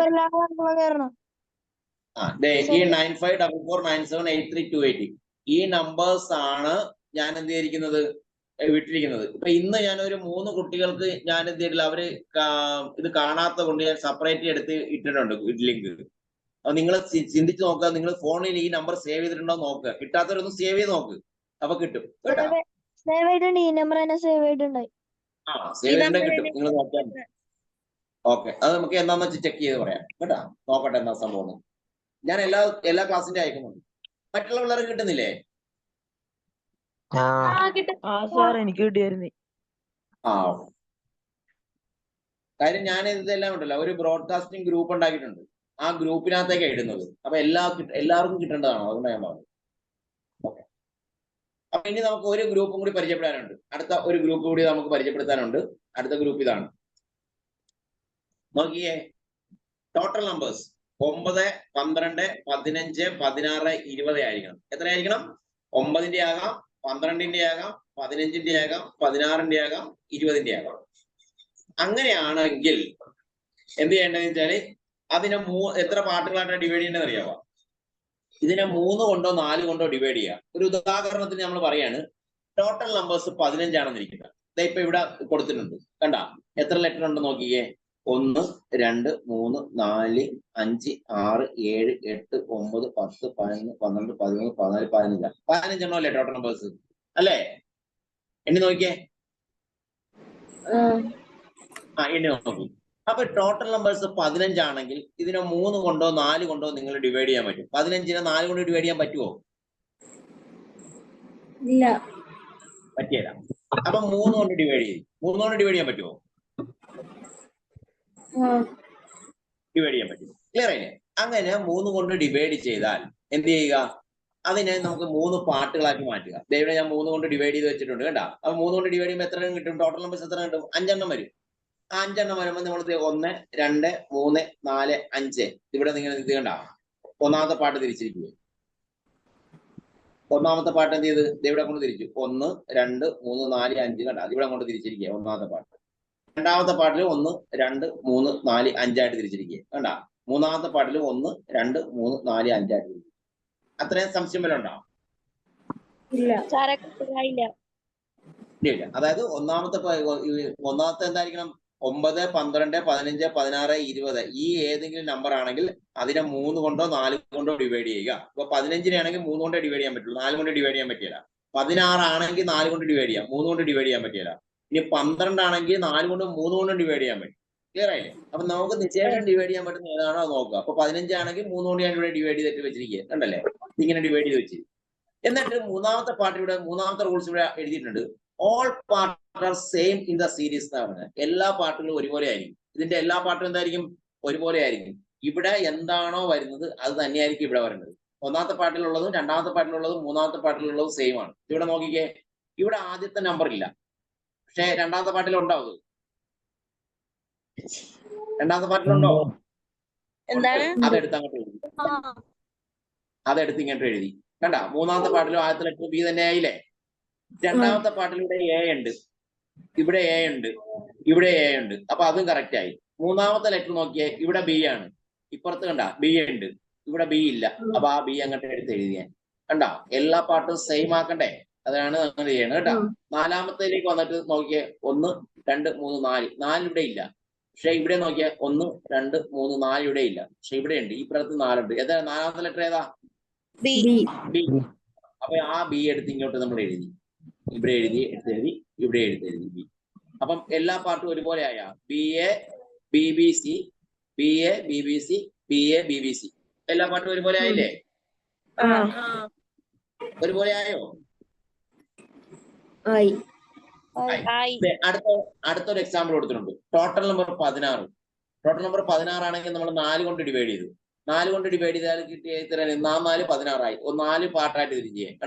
A: ഈ 9544978328 ഈ നമ്പേഴ്സ് ആണ് ഞാൻ എന്ത് ചെയ്തിരിക്കുന്നത്, വിട്ടിരിക്കുന്നത്. ഇപ്പൊ ഇന്ന് ഞാനൊരു 3 കുട്ടികൾക്ക് ഞാൻ എന്ത് ചെയ്തിട്ടില്ല, അവര് ഇത് കാണാത്ത കൊണ്ട് ഞാൻ സെപ്പറേറ്റ് എടുത്ത് ഇട്ടിട്ടുണ്ട് ലിങ്ക്. അപ്പൊ നിങ്ങൾ ചിന്തിച്ച് നോക്കുക. നിങ്ങൾ ഫോണിൽ ഈ നമ്പർ സേവ് ചെയ്തിട്ടുണ്ടോ നോക്കുക. കിട്ടാത്തവരൊന്ന് സേവ് ചെയ്ത് നോക്ക്, അപ്പൊ കിട്ടും കേട്ടോ.
C: സേവ് ചെയ്തിട്ടുണ്ട്. ഈ നമ്പർ തന്നെ സേവ് ചെയ്തിട്ടുണ്ടായി.
A: സേവ് ചെയ്തിട്ടുണ്ടെങ്കിൽ കിട്ടും. നിങ്ങൾ നോക്കിയാൽ മതി. ഓക്കെ, അത് നമുക്ക് എന്താന്ന് വെച്ച് ചെക്ക് ചെയ്ത് പറയാം കേട്ടാ. നോക്കട്ടെ എന്താ സംഭവം. ഞാൻ എല്ലാ ക്ലാസ്സിന്റെ അയക്കുന്നുണ്ട്. മറ്റുള്ള പിള്ളേർക്ക് കിട്ടുന്നില്ലേ?
D: സാർ, എനിക്ക് കിട്ടിയായിരുന്നു.
A: കാര്യം ഞാൻ ഇതെല്ലാം ഉണ്ടല്ലോ, ഒരു ബ്രോഡ്കാസ്റ്റിംഗ് ഗ്രൂപ്പ് ഉണ്ടാക്കിയിട്ടുണ്ട്. ആ ഗ്രൂപ്പിനകത്തേക്കാണ് ഇടുന്നത്. അപ്പൊ എല്ലാവർക്കും കിട്ടേണ്ടതാണോ? അതുകൊണ്ട് ഞാൻ പറഞ്ഞു. ഓക്കെ, അപ്പൊ ഇനി നമുക്ക് ഒരു ഗ്രൂപ്പും കൂടി പരിചയപ്പെടാനുണ്ട്. അടുത്ത ഒരു ഗ്രൂപ്പ് കൂടി നമുക്ക് പരിചയപ്പെടുത്താനുണ്ട്. അടുത്ത ഗ്രൂപ്പ് ഇതാണ്. നോക്കിയേ, ടോട്ടൽ നമ്പേഴ്സ് 9, 12, 15, 16, 20 ആയിരിക്കണം. എത്രയായിരിക്കണം? 9ന്റെ ആകാം, 12ന്റെ ആകാം, 15ന്റെ ആകാം, 16ന്റെ ആകാം, 20ന്റെ ആകാം. അങ്ങനെയാണെങ്കിൽ എന്ത് ചെയ്യേണ്ടതെന്ന് വെച്ചാല് അതിനെ എത്ര പാർട്ടുകളായിട്ടാണ് ഡിവൈഡ് ചെയ്യേണ്ടത് അറിയാമോ? ഇതിനെ 3 കൊണ്ടോ 4 കൊണ്ടോ ഡിവൈഡ് ചെയ്യാം. ഒരു ഉദാഹരണത്തിന് നമ്മൾ പറയാണ്, ടോട്ടൽ നമ്പേഴ്സ് 15 ആണെന്ന് ഇരിക്കുന്നത്. ഇപ്പൊ ഇവിടെ കൊടുത്തിട്ടുണ്ട്, കണ്ട എത്ര ലെറ്റർ ഉണ്ട് നോക്കിയേ. 1, 2, 3, 4, 5, 6, 7, 8, 9, 10, 11, 12, 13, 14, 15. 15 എണ്ണോ അല്ലേ ടോട്ടൽ നമ്പേഴ്സ് അല്ലേ? എണ്ണി നോക്കിയേ. എണ്ണി നോക്കി. അപ്പൊ ടോട്ടൽ നമ്പേഴ്സ് 15 ആണെങ്കിൽ ഇതിനെ 3 കൊണ്ടോ 4 കൊണ്ടോ നിങ്ങൾ ഡിവൈഡ് ചെയ്യാൻ പറ്റും. 15നെ 4 കൊണ്ട് ഡിവൈഡ് ചെയ്യാൻ പറ്റുമോ?
C: ഇല്ല,
A: പറ്റിയല്ല. അപ്പൊ 3 കൊണ്ട് ഡിവൈഡ് ചെയ്യും. 3 കൊണ്ട് ഡിവൈഡ് ചെയ്യാൻ പറ്റുമോ? ഡിവൈഡ് ചെയ്യാൻ പറ്റും. ക്ലിയർ ആയില്ലേ? അങ്ങനെ 3 കൊണ്ട് ഡിവൈഡ് ചെയ്താൽ എന്ത് ചെയ്യുക, അതിനെ നമുക്ക് 3 പാർട്ടുകളാക്കി മാറ്റുക. ഇവിടെ ഞാൻ 3 കൊണ്ട് ഡിവൈഡ് ചെയ്ത് വെച്ചിട്ടുണ്ട് കേട്ടോ. അപ്പൊ 3 കൊണ്ട് ഡിവൈഡ് ചെയ്യുമ്പോൾ എത്ര കിട്ടും? ടോട്ടൽ നമ്പേഴ്സ് എത്ര കിട്ടും? 5 എണ്ണം വരും. ആ 5 എണ്ണം വരുമ്പോൾ നമ്മൾ 1, 2, 3, 4, 5 ഇവിടെ നിങ്ങൾ ഇത് കണ്ട ഒന്നാമത്തെ പാട്ട് തിരിച്ചിരിക്കുക. ഒന്നാമത്തെ പാട്ട് എന്ത് ചെയ്ത് ഇവിടെ കൊണ്ട് തിരിച്ചു. 1, 2, 3, 4, 5 കണ്ട ഇവിടെ കൊണ്ട് തിരിച്ചിരിക്കുക ഒന്നാമത്തെ പാട്ട്. രണ്ടാമത്തെ പാട്ടിൽ 1, 2, 3, 4, 5 ആയിട്ട് തിരിച്ചിരിക്കുക കണ്ട. മൂന്നാമത്തെ പാട്ടിൽ 1, 2, 3, 4, 5 ആയിട്ട് തിരിച്ചിരിക്കുക. അത്രയും സംശയം വല്ല ഉണ്ടാവും?
C: ഇല്ല.
B: സാറെ കട്ടായില്ല.
A: ഇല്ല. അതായത് ഒന്നാമത്തെ എന്തായിരിക്കണം? 9, 12, 15, 16, 20 ഈ ഏതെങ്കിലും നമ്പർ ആണെങ്കിൽ അതിനെ 3 കൊണ്ടോ 4 കൊണ്ടോ ഡിവൈഡ് ചെയ്യുക. ഇപ്പൊ 15 ആണെങ്കിൽ 3 കൊണ്ട് ഡിവൈഡ് ചെയ്യാൻ പറ്റുള്ളൂ, 4 കൊണ്ട് ഡിവൈഡ് ചെയ്യാൻ പറ്റില്ല. 16 ആണെങ്കിൽ 4 കൊണ്ട് ഡിവൈഡ് ചെയ്യാം, 3 കൊണ്ട് ഡിവൈഡ് ചെയ്യാൻ പറ്റില്ല. ഇനി 12 ആണെങ്കിൽ 4 കൊണ്ടും 3 കൊണ്ടും ഡിവൈഡ് ചെയ്യാൻ പറ്റും. ക്ലിയർ ആയില്ലേ? അപ്പൊ നമുക്ക് നിശേഷം ഡിവൈഡ് ചെയ്യാൻ പറ്റുന്ന ഏതാണോ അത് നോക്കുക. അപ്പൊ 15 ആണെങ്കിൽ 3 കൊണ്ട് ഞാൻ ഇവിടെ ഡിവൈഡ് ചെയ്തിട്ട് വെച്ചിരിക്കുക, കണ്ടല്ലേ? ഇങ്ങനെ ഡിവൈഡ് ചെയ്ത് വെച്ചിരിക്കും. എന്നിട്ട് മൂന്നാമത്തെ പാർട്ട് ഇവിടെ, മൂന്നാമത്തെ റൂൾസ് ഇവിടെ എഴുതിയിട്ടുണ്ട്. All part are same in the series എന്ന് പറഞ്ഞത്. എല്ലാ പാർട്ടുകളും ഒരുപോലെ ആയിരിക്കും. ഇതിന്റെ എല്ലാ പാർട്ടും എന്തായിരിക്കും? ഒരുപോലെ ആയിരിക്കും. ഇവിടെ എന്താണോ വരുന്നത് അത് തന്നെയായിരിക്കും ഇവിടെ വരുന്നത്. ഒന്നാമത്തെ പാർട്ടിലുള്ളതും രണ്ടാമത്തെ പാർട്ടിലുള്ളതും മൂന്നാമത്തെ പാർട്ടിലുള്ളതും സെയിം ആണ്. ഇവിടെ നോക്കിക്കേ, ഇവിടെ ആദ്യത്തെ നമ്പർ ഇല്ല, പക്ഷെ രണ്ടാമത്തെ പാർട്ടിലുണ്ടാവും. രണ്ടാമത്തെ പാർട്ടിലുണ്ടോ?
B: എന്താണ്?
A: അതെടുത്ത് അങ്ങോട്ട് എഴുതി, അതെടുത്ത് ഇങ്ങോട്ട് എഴുതി. കണ്ട, മൂന്നാമത്തെ പാർട്ടിലും ആദ്യത്തെ ലെറ്റർ ബി തന്നെ ആയില്ലേ? രണ്ടാമത്തെ പാർട്ടിലൂടെ എ ഉണ്ട്, ഇവിടെ എ ഉണ്ട്, ഇവിടെ എ ഉണ്ട്. അപ്പൊ അതും കറക്റ്റ് ആയി. മൂന്നാമത്തെ ലെറ്റർ നോക്കിയേ, ഇവിടെ ബി ആണ്, ഇപ്പുറത്ത് കണ്ട ബി ഉണ്ട്, ഇവിടെ ബി ഇല്ല. അപ്പൊ ആ ബി അങ്ങോട്ട് എടുത്ത് എഴുതിയാൻ. കണ്ട, എല്ലാ പാർട്ടും സെയിം ആക്കണ്ടേ? അതാണ് അങ്ങനെ ചെയ്യണം കേട്ടാ. നാലാമത്തേലേക്ക് വന്നിട്ട് നോക്കിയേ, 1, 2, 3, 4. 4 ഇവിടെ ഇല്ല, പക്ഷെ ഇവിടെ നോക്കിയേ 1, 2, 3, 4 ഇവിടെ ഇല്ല, പക്ഷെ ഇവിടെ ഉണ്ട്. ഈ പുറത്ത് 4 ഉണ്ട്. ഏതാ നാലാമത്തെ ലെറ്റർ? ഏതാ?
B: ബി.
A: ബി. അപ്പൊ ആ ബി എടുത്ത് ഇങ്ങോട്ട് നമ്മൾ എഴുതി, ഇവിടെ എഴുതി, എടുത്തെഴുതി, ഇവിടെ എടുത്തെഴുതി ബി. അപ്പം എല്ലാ പാർട്ടും ഒരുപോലെ ആയ B A B B C, B A B B C, B A B B C. എല്ലാ പാർട്ടും ഒരുപോലെ ആയില്ലേ? ഒരുപോലെ ആയോ? അടുത്തൊരു എക്സാമ്പിൾ കൊടുത്തിട്ടുണ്ട്. Total number 16. ടോട്ടൽ നമ്പർ 16 ആണെങ്കിൽ നമ്മൾ 4 കൊണ്ട് ഡിവൈഡ് ചെയ്തു. 4 കൊണ്ട് ഡിവൈഡ് ചെയ്താൽ കിട്ടിയ 4 16 ആയി. 4 പാർട്ടായിട്ട് തിരിച്ച് ചെയ്യാം.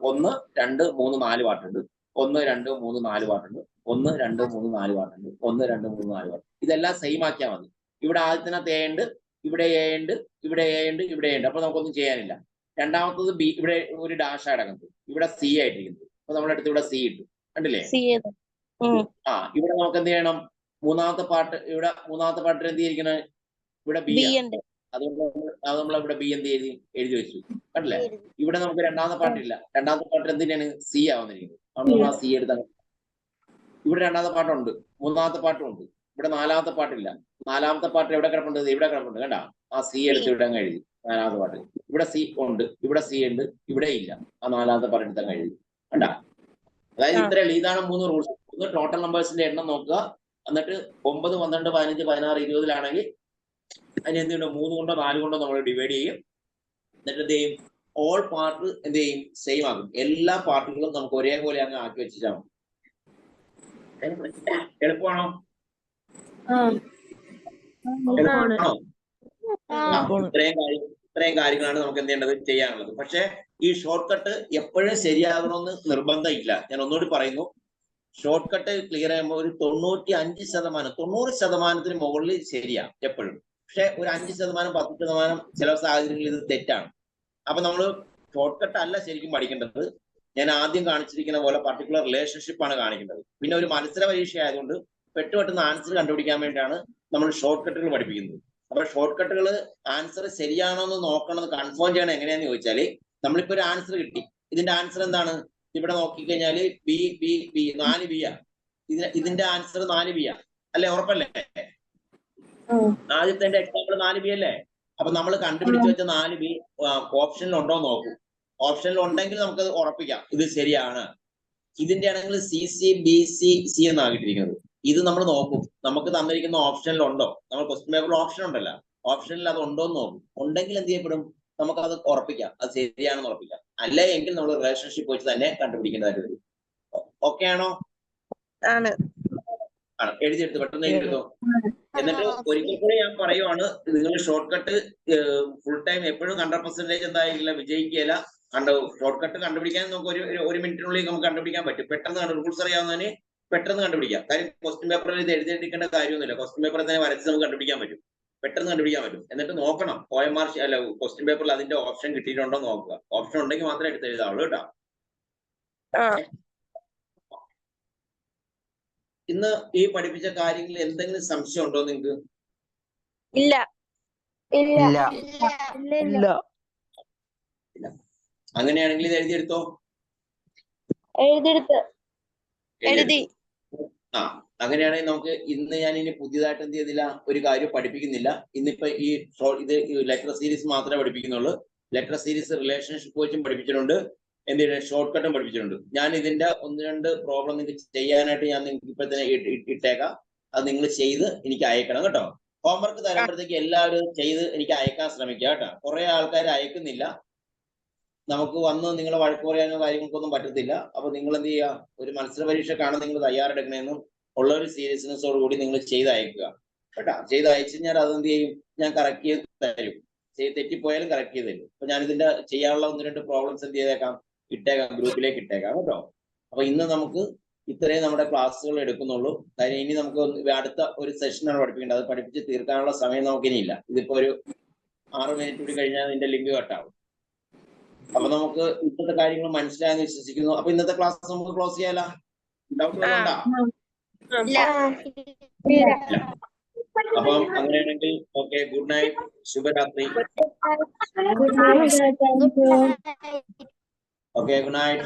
A: 1, 2, 3, 4 പാർട്ടുണ്ട്. 1, 2, 3, 4 പാർട്ടുണ്ട്. 1, 2, 3, 4 പാർട്ടുണ്ട്. 1, 2, 3, 4 പാർട്ട്. ഇതെല്ലാം സെയിം ആക്കിയാൽ മതി. ഇവിടെ ആദ്യത്തിനകത്ത് എ ഉണ്ട്, ഇവിടെ എ ഉണ്ട്, ഇവിടെ എ ഉണ്ട്, ഇവിടെ ഉണ്ട്. അപ്പൊ നമുക്കൊന്നും ചെയ്യാനില്ല. രണ്ടാമത്തത് ബി, ഇവിടെ ഒരു ഡാഷ് അടങ്ങുന്നത്, ഇവിടെ സി ആയിട്ടിരിക്കുന്നത്. അപ്പൊ നമ്മളെടുത്ത് ഇവിടെ സി ഇട്ടു, കണ്ടില്ലേ? ഇവിടെ നമുക്ക് എന്ത് ചെയ്യണം? മൂന്നാമത്തെ പാർട്ട്, ഇവിടെ മൂന്നാമത്തെ പാർട്ടിൽ എന്ത് ചെയ്തിരിക്കുന്നത്? ഇവിടെ ബി ഉണ്ട്. അതുകൊണ്ട് നമ്മൾ ഇവിടെ ബി എന്ത് എഴുതി വെച്ചു, കണ്ടില്ലേ? ഇവിടെ നമുക്ക് രണ്ടാമത്തെ പാർട്ടില്ല. രണ്ടാമത്തെ പാർട്ട് എന്തിനാണ്? സി ആവുന്നിരിക്കുന്നത്. അതുകൊണ്ട് നമ്മൾ ആ സി എടുത്താണ്. ഇവിടെ രണ്ടാമത്തെ പാട്ടുണ്ട്, മൂന്നാമത്തെ പാട്ടും ഉണ്ട്. ഇവിടെ നാലാമത്തെ പാട്ടില്ല. നാലാമത്തെ പാട്ട് എവിടെ കിടപ്പുണ്ട്? ഇവിടെ കിടപ്പുണ്ട്, കണ്ട? ആ സി എടുത്ത് ഇവിടെ അങ്ങ് എഴുതി. നാലാമത്തെ പാട്ട് ഇവിടെ സി ഉണ്ട്, ഇവിടെ സി ഉണ്ട്, ഇവിടെ ഇല്ല. ആ നാലാമത്തെ പാട്ട് എടുത്ത് അങ്ങ് എഴുതി, കണ്ട? അതായത് ഇത്രയല്ല. ഇതാണ് 3 റൂൾസ്. ഒന്ന് ടോട്ടൽ നമ്പേഴ്സിന്റെ എണ്ണം നോക്കുക. എന്നിട്ട് 9, 12, 15, 16, 20 അതിന് എന്ത് ചെയ്യണം? 3 കൊണ്ടോ 4 കൊണ്ടോ നമ്മൾ ഡിവൈഡ് ചെയ്യും. എന്നിട്ട് എന്ത് ചെയ്യും? ഓൾ പാർട്ട് എന്ത് ചെയ്യും? സെയിം ആകും. എല്ലാ പാർട്ടുകളും നമുക്ക് ഒരേപോലെ അങ്ങ് ആക്കി വെച്ചിട്ടാണ്. എളുപ്പമാണോ? ഇത്രയും കാര്യങ്ങളാണ് നമുക്ക് എന്ത് ചെയ്യേണ്ടത്? ചെയ്യാനുള്ളത്. പക്ഷെ ഈ ഷോർട്ട് കട്ട് എപ്പോഴും ശരിയാകണമെന്ന് നിർബന്ധമില്ല. ഞാൻ ഒന്നുകൂടി പറയുന്നു, ഷോർട്ട് കട്ട് ക്ലിയർ ചെയ്യുമ്പോൾ ഒരു 95%, 90% മുകളിൽ ശരിയാ എപ്പോഴും. പക്ഷെ ഒരു 5%, 10% ചില സാഹചര്യങ്ങളിൽ ഇത് തെറ്റാണ്. അപ്പൊ നമ്മൾ ഷോർട്ട് കട്ട് അല്ല ശരിക്കും പഠിക്കേണ്ടത്. ഞാൻ ആദ്യം കാണിച്ചിരിക്കുന്ന പോലെ പർട്ടിക്കുലർ റിലേഷൻഷിപ്പ് ആണ് കാണിക്കേണ്ടത്. പിന്നെ ഒരു മത്സര പരീക്ഷ ആയതുകൊണ്ട് പെട്ടെന്ന് ആൻസർ കണ്ടുപിടിക്കാൻ വേണ്ടിയാണ് നമ്മൾ ഷോർട്ട് കട്ടുകൾ പഠിപ്പിക്കുന്നത്. അപ്പൊ ഷോർട്ട് കട്ടുകൾ ആൻസർ ശരിയാണോ എന്ന് നോക്കണമെന്ന് കൺഫേം ചെയ്യണം. എങ്ങനെയാന്ന് ചോദിച്ചാല്, നമ്മളിപ്പോ ഒരു ആൻസർ കിട്ടി. ഇതിന്റെ ആൻസർ എന്താണ്? ഇവിടെ നോക്കിക്കഴിഞ്ഞാല് ബി ബി ബി 4 ബി ആ. ഇതിന്റെ ആൻസർ 4 ബി ആ അല്ലെ? ഉറപ്പല്ലേ? ആദ്യത്തെ എക്സാമ്പിൾ 4 ബി അല്ലേ? അപ്പൊ നമ്മൾ കണ്ടുപിടിച്ച് വെച്ച 4 ബി ഓപ്ഷനിൽ ഉണ്ടോ നോക്കൂ. ഓപ്ഷനിൽ ഉണ്ടെങ്കിൽ നമുക്കത് ഉറപ്പിക്കാം ഇത് ശരിയാണ്. ഇതിന്റെ ആണെങ്കിൽ C C B C C എന്നാകിട്ടിരിക്കുന്നത്. ഇത് നമ്മൾ നോക്കും, നമുക്ക് തന്നിരിക്കുന്ന ഓപ്ഷനിൽ ഉണ്ടോ. നമ്മൾ ക്വസ്റ്റ്യൻ പേപ്പറിൽ ഓപ്ഷൻ ഉണ്ടല്ലോ, ഓപ്ഷനിൽ അത് ഉണ്ടോ എന്ന് നോക്കും. ഉണ്ടെങ്കിൽ എന്ത് ചെയ്യപ്പെടും? നമുക്കത് ഉറപ്പിക്കാം, അത് ശരിയാണെന്ന് ഉറപ്പിക്കാം. അല്ല എങ്കിൽ നമ്മൾ റിലേഷൻഷിപ്പ് വെച്ച് തന്നെ കണ്ടുപിടിക്കേണ്ടതായിട്ട് വരും. ഓക്കെ ആണോ? ആണ്. എഴുതിയെടുത്ത് പെട്ടെന്ന് എഴുതിയെടുത്തോ. എന്നിട്ട് ഒരിക്കൽ കൂടി ഞാൻ പറയുവാണ്, നിങ്ങൾ ഷോർട്ട് കട്ട് ഫുൾ ടൈം എപ്പോഴും 100% എന്തായില്ല വിജയിക്കുകയില്ല. ഷോർട്ട് കട്ട് കണ്ടുപിടിക്കാൻ നമുക്ക് ഒരു മിനിറ്റിനുള്ളിൽ നമുക്ക് കണ്ടുപിടിക്കാൻ പറ്റും. പെട്ടെന്ന് റൂൾസ് അറിയാവുന്നതിന് പെട്ടെന്ന് കണ്ടുപിടിക്കാം. കാര്യം ക്വസ്റ്റ്യൻ പേപ്പറിൽ ഇത് എഴുതിയെടുക്കേണ്ട കാര്യമൊന്നുമില്ല. ക്വസ്റ്റ്യൻ പേപ്പറിൽ തന്നെ വരച്ച് നമുക്ക് കണ്ടുപിടിക്കാൻ പറ്റും, പെട്ടെന്ന് കണ്ടുപിടിക്കാൻ പറ്റും. എന്നിട്ട് നോക്കണം OMR അല്ല ക്വസ്റ്റ്യൻ പേപ്പറിൽ അതിന്റെ ഓപ്ഷൻ കിട്ടിയിട്ടുണ്ടോ നോക്കുക. ഓപ്ഷൻ ഉണ്ടെങ്കിൽ മാത്രമേ എടുത്ത് എഴുതാവുള്ളൂ കേട്ടോ. ഇന്ന് ഈ പഠിപ്പിച്ച കാര്യങ്ങളിൽ എന്തെങ്കിലും സംശയം ഉണ്ടോ നിങ്ങൾക്ക്?
B: ഇല്ല.
A: അങ്ങനെയാണെങ്കിൽ ഇത് എഴുതിയെടുത്തോ.
B: എഴുതി
A: ആ അങ്ങനെയാണെങ്കിൽ നമുക്ക് ഇന്ന് ഞാൻ ഇനി പുതിയതായിട്ട് എന്ത് ചെയ്തില്ല, ഒരു കാര്യം പഠിപ്പിക്കുന്നില്ല. ഇന്നിപ്പോ ഇത് ലെറ്റർ സീരീസ് മാത്രമേ പഠിപ്പിക്കുന്നുള്ളൂ. ലെറ്റർ സീരീസ് റിലേഷൻഷിപ്പ് വെച്ചും പഠിപ്പിച്ചിട്ടുണ്ട്, എന്ത് ചെയ്യുന്നത് ഷോർട്ട് കട്ടും പഠിപ്പിച്ചിട്ടുണ്ട്. ഞാൻ ഇതിന്റെ 1-2 പ്രോബ്ലം നിങ്ങൾക്ക് ചെയ്യാനായിട്ട് ഞാൻ നിങ്ങൾക്ക് ഇപ്പൊ തന്നെ ഇട്ടേക്കാം. അത് നിങ്ങൾ ചെയ്ത് എനിക്ക് അയക്കണം കേട്ടോ. ഹോംവർക്ക് തരുമ്പോഴത്തേക്ക് എല്ലാവരും ചെയ്ത് എനിക്ക് അയക്കാൻ ശ്രമിക്കുക കേട്ടോ. കുറെ ആൾക്കാർ അയക്കുന്നില്ല. നമുക്ക് വന്ന് നിങ്ങളെ വഴക്ക് പറയാനോ കാര്യങ്ങൾക്കൊന്നും പറ്റത്തില്ല. അപ്പൊ നിങ്ങൾ എന്ത് ചെയ്യുക, ഒരു മത്സര പരീക്ഷക്കാണ് നിങ്ങൾ തയ്യാറെടുക്കണമെന്നും ഉള്ള ഒരു സീരിയസ്നെസ്സോട് കൂടി നിങ്ങൾ ചെയ്ത് അയക്കുക കേട്ടോ. ചെയ്ത് അയച്ചു കഴിഞ്ഞാൽ അതെന്ത് ചെയ്യും, ഞാൻ കറക്റ്റ് ചെയ്ത് തരും. തെറ്റിപ്പോയാലും കറക്റ്റ് ചെയ്ത് തരും. അപ്പൊ ഞാൻ ഇതിന്റെ ചെയ്യാനുള്ള 1-2 പ്രോബ്ലംസ് എന്ത് ചെയ്തേക്കാം, ഇട്ടേക്കാം, ഗ്രൂപ്പിലേക്ക് ഇട്ടേക്കാം കേട്ടോ. അപ്പൊ ഇന്ന് നമുക്ക് ഇത്രയും നമ്മുടെ ക്ലാസ്സുകൾ എടുക്കുന്നുള്ളൂ. കാര്യം ഇനി നമുക്ക് അടുത്ത ഒരു സെഷനാണ് പഠിപ്പിക്കേണ്ടത്. അത് പഠിപ്പിച്ച് തീർക്കാനുള്ള സമയം നമുക്കിനിയില്ല. ഇതിപ്പോ ഒരു 6 മിനിറ്റ് കൂടി കഴിഞ്ഞാൽ ഇതിന്റെ ലിങ്ക് കട്ടാവും. അപ്പൊ നമുക്ക് ഇന്നത്തെ കാര്യങ്ങൾ മനസ്സിലായെന്ന് വിശ്വസിക്കുന്നു. അപ്പൊ ഇന്നത്തെ ക്ലാസ് നമുക്ക് ക്ലോസ് ചെയ്യാലോ? ഡൗട്ട് വല്ലതുണ്ടോ? അപ്പം അങ്ങനെയാണെങ്കിൽ ഓക്കെ, ഗുഡ് നൈറ്റ്, ശുഭരാത്രി. Okay, good night.